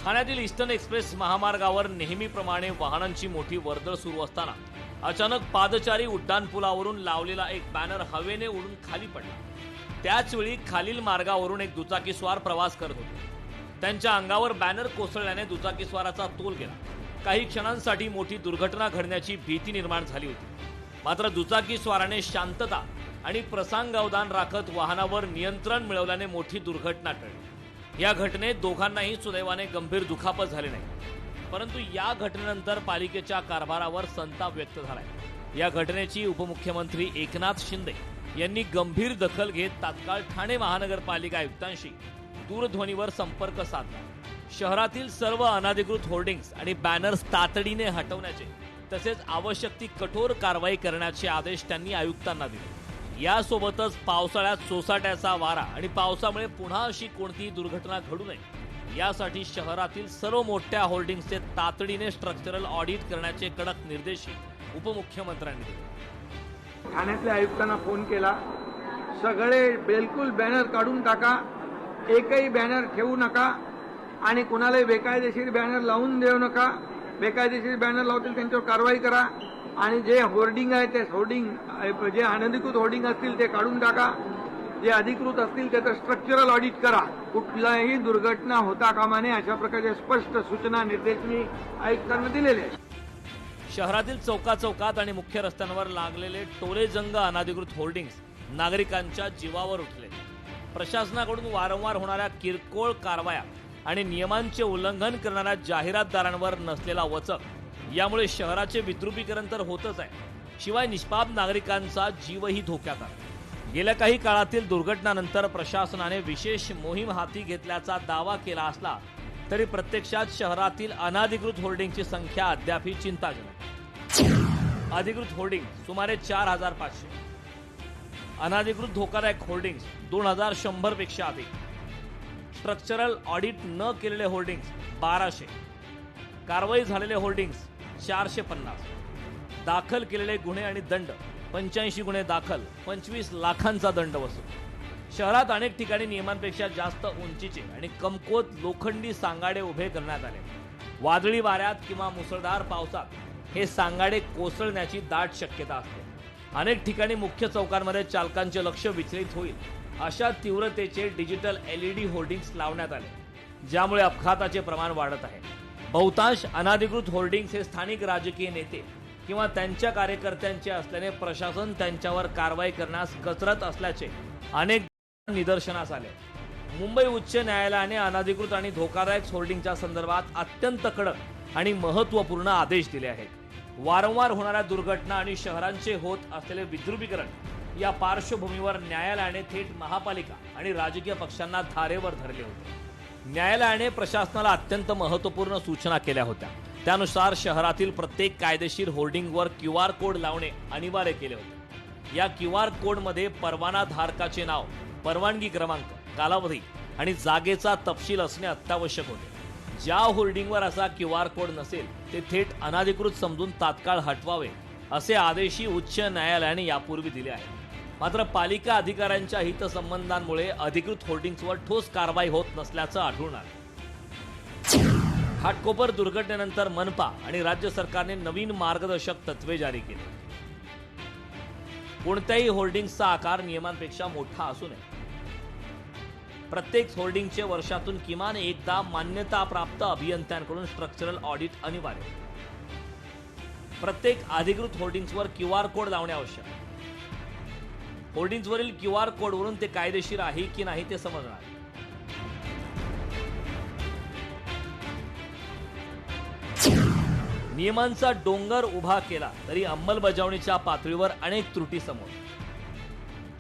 ठाण्यातील ईस्टर्न एक्सप्रेस महामार्गावर नेहमीप्रमाणे वाहनांची मोठी वर्दळ सुरू असताना अचानक पादचारी उड्डाणपुलावरून लावलेला एक बॅनर हवेने उडून खाली पडला. त्याचवेळी खालील मार्गावरून एक दुचाकीस्वार प्रवास करत होते. त्यांच्या अंगावर बॅनर कोसळल्याने दुचाकीस्वाराचा तोल गेला. काही क्षणांसाठी मोठी दुर्घटना घडण्याची भीती निर्माण झाली होती. मात्र दुचाकीस्वाराने शांतता आणि प्रसंगावधान राखत वाहनावर नियंत्रण मिळवल्याने मोठी दुर्घटना टळली. या घटनेत दोघांनाही सुदैवाने गंभीर दुखापत झाली नाही. परंतु या घटनेनंतर पालिकेच्या कारभारावर संताप व्यक्त झालाय. या घटनेची उपमुख्यमंत्री एकनाथ शिंदे यांनी गंभीर दखल घेत तात्काळ ठाणे महानगरपालिका आयुक्तांशी दूरध्वनीवर संपर्क साधला. शहरातील सर्व अनधिकृत होर्डिंग्स आणि बॅनर्स तातडीने हटवण्याचे तसेच आवश्यक ती कठोर कारवाई करण्याचे आदेश त्यांनी आयुक्तांना दिले. यासोबतच पावसाळ्यात सोसाट्याचा वारा आणि पावसामुळे पुन्हा अशी कोणतीही दुर्घटना घडू नये यासाठी शहरातील सर्व मोठ्या होर्डिंग्सचे तातडीने स्ट्रक्चरल ऑडिट करण्याचे कडक निर्देशही उपमुख्यमंत्र्यांनी दिले. ठाण्यातल्या आयुक्तांना फोन केला, सगळे बिलकुल बॅनर काढून टाका, एकही बॅनर ठेवू नका आणि कुणालाही बेकायदेशीर बॅनर लावून देऊ नका. बेकायदेशीर बॅनर लावतील त्यांच्यावर कारवाई करा आणि जे होर्डिंग आहे ते होर्डिंग जे अनधिकृत होर्डिंग असतील ते काढून टाका. जे अधिकृत असतील त्याचं स्ट्रक्चरल ऑडिट करा. कुठलाही दुर्घटना होता कामा नये अशा प्रकारचे स्पष्ट सूचना निर्देश मी आयुक्तांना दिलेले आहेत. शहरातील चौकाचौकात आणि मुख्य रस्त्यांवर लागलेले टोलेजंग अनधिकृत होर्डिंग्स नागरिकांच्या जीवावर उठले. प्रशासनाकडून वारंवार होणाऱ्या किरकोळ कारवाया आणि नियमांचे उल्लंघन करणाऱ्या जाहिरातदारांवर नसलेला वचक यामुळे शहराचे विद्रुपीकरण तर होतच आहे, शिवाय निष्पाप नागरिकांचा जीवही धोक्यात आला. गेल्या काही काळातील दुर्घटनांनंतर प्रशासनाने विशेष मोहीम हाती घेतल्याचा दावा केला असला तरी प्रत्यक्षात शहरातील अनधिकृत होर्डिंगची संख्या अद्यापही चिंताजनक. अधिकृत होर्डिंग सुमारे 4500. अनाधिकृत धोकादायक होर्डिंग्स 2100 पेक्षा अधिक, स्ट्रक्चरल ऑडिट न केलेले होर्डिंग्स 1200, कारवाई झालेले होर्डिंग्स 450, दाखल केलेले गुन्हे आणि दंड 85 गुन्हे दाखल, 25 लाखांचा दंड वसूल. शहरात अनेक ठिकाणी नियमांपेक्षा जास्त उंचीचे आणि कमकुवत लोखंडी सांगाडे उभे करण्यात आले. वादळी वाऱ्यात किंवा मुसळधार पावसात हे सांगाडे कोसळण्याची दाट शक्यता असते. अनेक ठिकाणी मुख्य चौकांमध्ये चालकांचे लक्ष विचलित होईल अशा तीव्रतेचे डिजिटल LED होर्डिंग्स लावण्यात आले, ज्यामुळे अपघाताचे प्रमाण वाढत आहे. बहुतांश अनाधिकृत होर्डिंग्स हे स्थानिक राजकीय नेते किंवा त्यांच्या कार्यकर्त्यांचे असल्याने प्रशासन त्यांच्यावर कारवाई करण्यास कचरत असल्याचे अनेक निदर्शनास आले. मुंबई उच्च न्यायालयाने अनाधिकृत आणि धोकादायक होर्डिंगच्या संदर्भात अत्यंत कडक आणि महत्त्वपूर्ण आदेश दिले आहेत. वारंवार होणाऱ्या दुर्घटना आणि शहरांचे होत असलेले विद्रुपीकरण या पार्श्वभूमीवर न्यायालयाने थेट महापालिका आणि राजकीय पक्षांना धारेवर धरले होते. न्यायालयाने प्रशासनाला अत्यंत महत्त्वपूर्ण सूचना केल्या होत्या. त्यानुसार शहरातील प्रत्येक कायदेशीर होर्डिंगवर QR कोड लावणे अनिवार्य केले होते. या QR कोडमध्ये परवाना धारकाचे नाव, परवानगी क्रमांक, कालावधी आणि जागेचा तपशील असणे अत्यावश्यक होते. ज्या होर्डिंगवर असा QR कोड नसेल ते थेट अनाधिकृत समजून तात्काळ हटवावे असे आदेशही उच्च न्यायालयाने यापूर्वी दिले आहेत. मात्र पालिका अधिकाऱ्यांच्या हितसंबंधांमुळे अधिकृत होर्डिंग्सवर ठोस कारवाई होत नसल्याचं आढळून आलं. घाटकोपर दुर्घटनेनंतर मनपा आणि राज्य सरकारने नवीन मार्गदर्शक तत्वे जारी केली. कोणत्याही होर्डिंग्सचा आकार नियमांपेक्षा मोठा असू नये. प्रत्येक होर्डिंगचे वर्षातून किमान एकदा मान्यताप्राप्त अभियंत्यांकडून स्ट्रक्चरल ऑडिट अनिवार्य. प्रत्येक अधिकृत होर्डिंग्सवर QR कोड लावणे आवश्यक. होर्डिंग्सवरील QR कोडवरून ते कायदेशीर आहे की नाही ते समजणार. नियमांचा डोंगर उभा केला तरी अंमलबजावणीच्या पातळीवर अनेक त्रुटी समोर.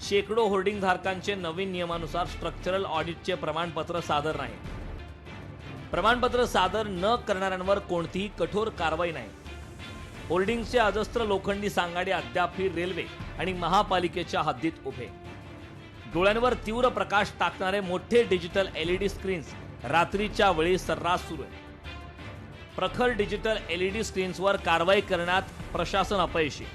शेकडो होर्डिंग धारकांचे नवीन नियमानुसार स्ट्रक्चरल ऑडिटचे प्रमाणपत्र सादर नाही. प्रमाणपत्र सादर न करणाऱ्यांवर कोणतीही कठोर कारवाई नाही. होर्डिंगचे अजस्त्र लोखंडी सांगाडे अद्यापही रेल्वे आणि महापालिकेच्या हद्दीत उभे. डोळ्यांवर तीव्र प्रकाश टाकणारे मोठे डिजिटल LED स्क्रीन्स रात्रीच्या वेळी सर्रास सुरू आहे. प्रखर डिजिटल LED स्क्रीन्सवर कारवाई करण्यात प्रशासन अपयशी.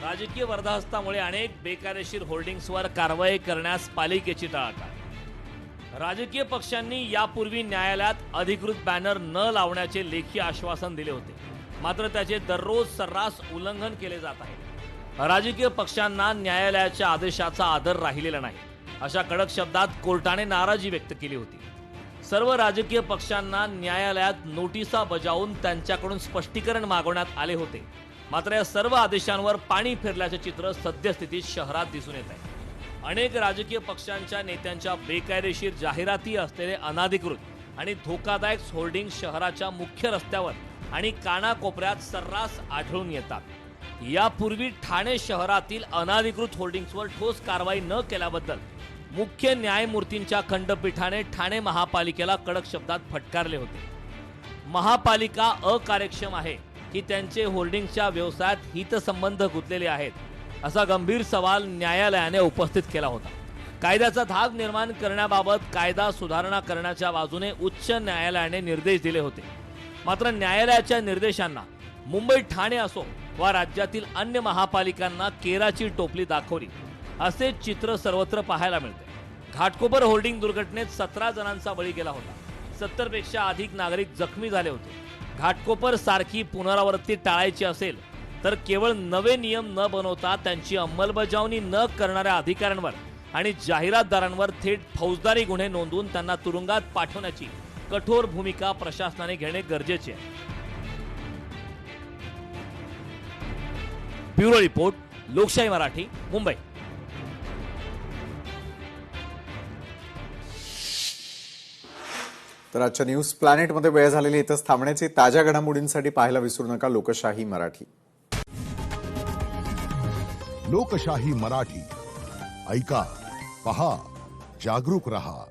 राजकीय वर्धाहस्तामुळे अनेक बेकायदेशीर होर्डिंग्सवर कारवाई करण्यास पालिकेची टाळाटाळ. राजकीय पक्षांनी यापूर्वी न्यायालयात अधिकृत बॅनर न लावण्याचे लेखी आश्वासन दिले होते, मात्र त्याचे दररोज सर्रास उल्लंघन केले जात आहे. राजकीय पक्षांना न्यायालयाच्या आदेशाचा आदर राहिलेला नाही अशा कडक शब्दात कोर्टाने नाराजी व्यक्त केली होती. सर्व राजकीय पक्षांना न्यायालयात नोटिसा बजावून त्यांच्याकडून स्पष्टीकरण मागवण्यात आले होते, मात्र या सर्व आदेशांवर पाणी फिरल्याचे चित्र सद्यस्थितीत शहरात दिसून येत आहे. अनेक राजकीय पक्षांच्या नेत्यांच्या बेकायदेशीर जाहिराती असलेले अनाधिकृत आणि धोकादायक होर्डिंग शहराच्या मुख्य रस्त्यावर आणि कानाकोपऱ्यात सर्रास आढळून येतात. यापूर्वी ठाणे शहरातील अनाधिकृत होर्डिंग्सवर ठोस कारवाई न केल्याबद्दल मुख्य न्यायमूर्तींच्या खंडपीठाने ठाणे महापालिकेला कडक शब्दात फटकारले होते. महापालिका अकार्यक्षम आहे की त्यांचे होर्डिंगच्या व्यवसायात हितसंबंध गुंतलेले आहेत असा गंभीर सवाल न्यायालयाने उपस्थित केला होता. कायद्याचा धाक निर्माण करण्याबाबत कायदा सुधारणा करण्याच्या बाजूने उच्च न्यायालयाने निर्देश दिले होते, मात्र न्यायालयाच्या निर्देशांना मुंबई ठाणे असो वा राज्यातील अन्य महापालिकांना केराची टोपली दाखवली असे चित्र सर्वत्र पाहायला मिळते. घाटकोपर होर्डिंग दुर्घटनेत 17 जणांचा बळी गेला होता. 70 पेक्षा अधिक नागरिक जखमी झाले होते. घाटकोपर सारखी पुनरावृत्ती टाळायची असेल तर केवळ नवे नियम न बनवता त्यांची अंमलबजावणी न करणाऱ्या अधिकाऱ्यांवर आणि जाहिरातदारांवर थेट फौजदारी गुन्हे नोंदवून त्यांना तुरुंगात पाठवण्याची कठोर भूमिका प्रशासनाने घेणे गरजेचे आहे. ब्युरो रिपोर्ट, लोकशाही मराठी, मुंबई. तर आजच्या न्यूज प्लॅनेटमध्ये वेळ झालेली इथंच थांबण्याची. ताज्या घडामोडींसाठी पाहायला विसरू नका लोकशाही मराठी. लोकशाही मराठी ऐका, पहा, जागरूक रहा.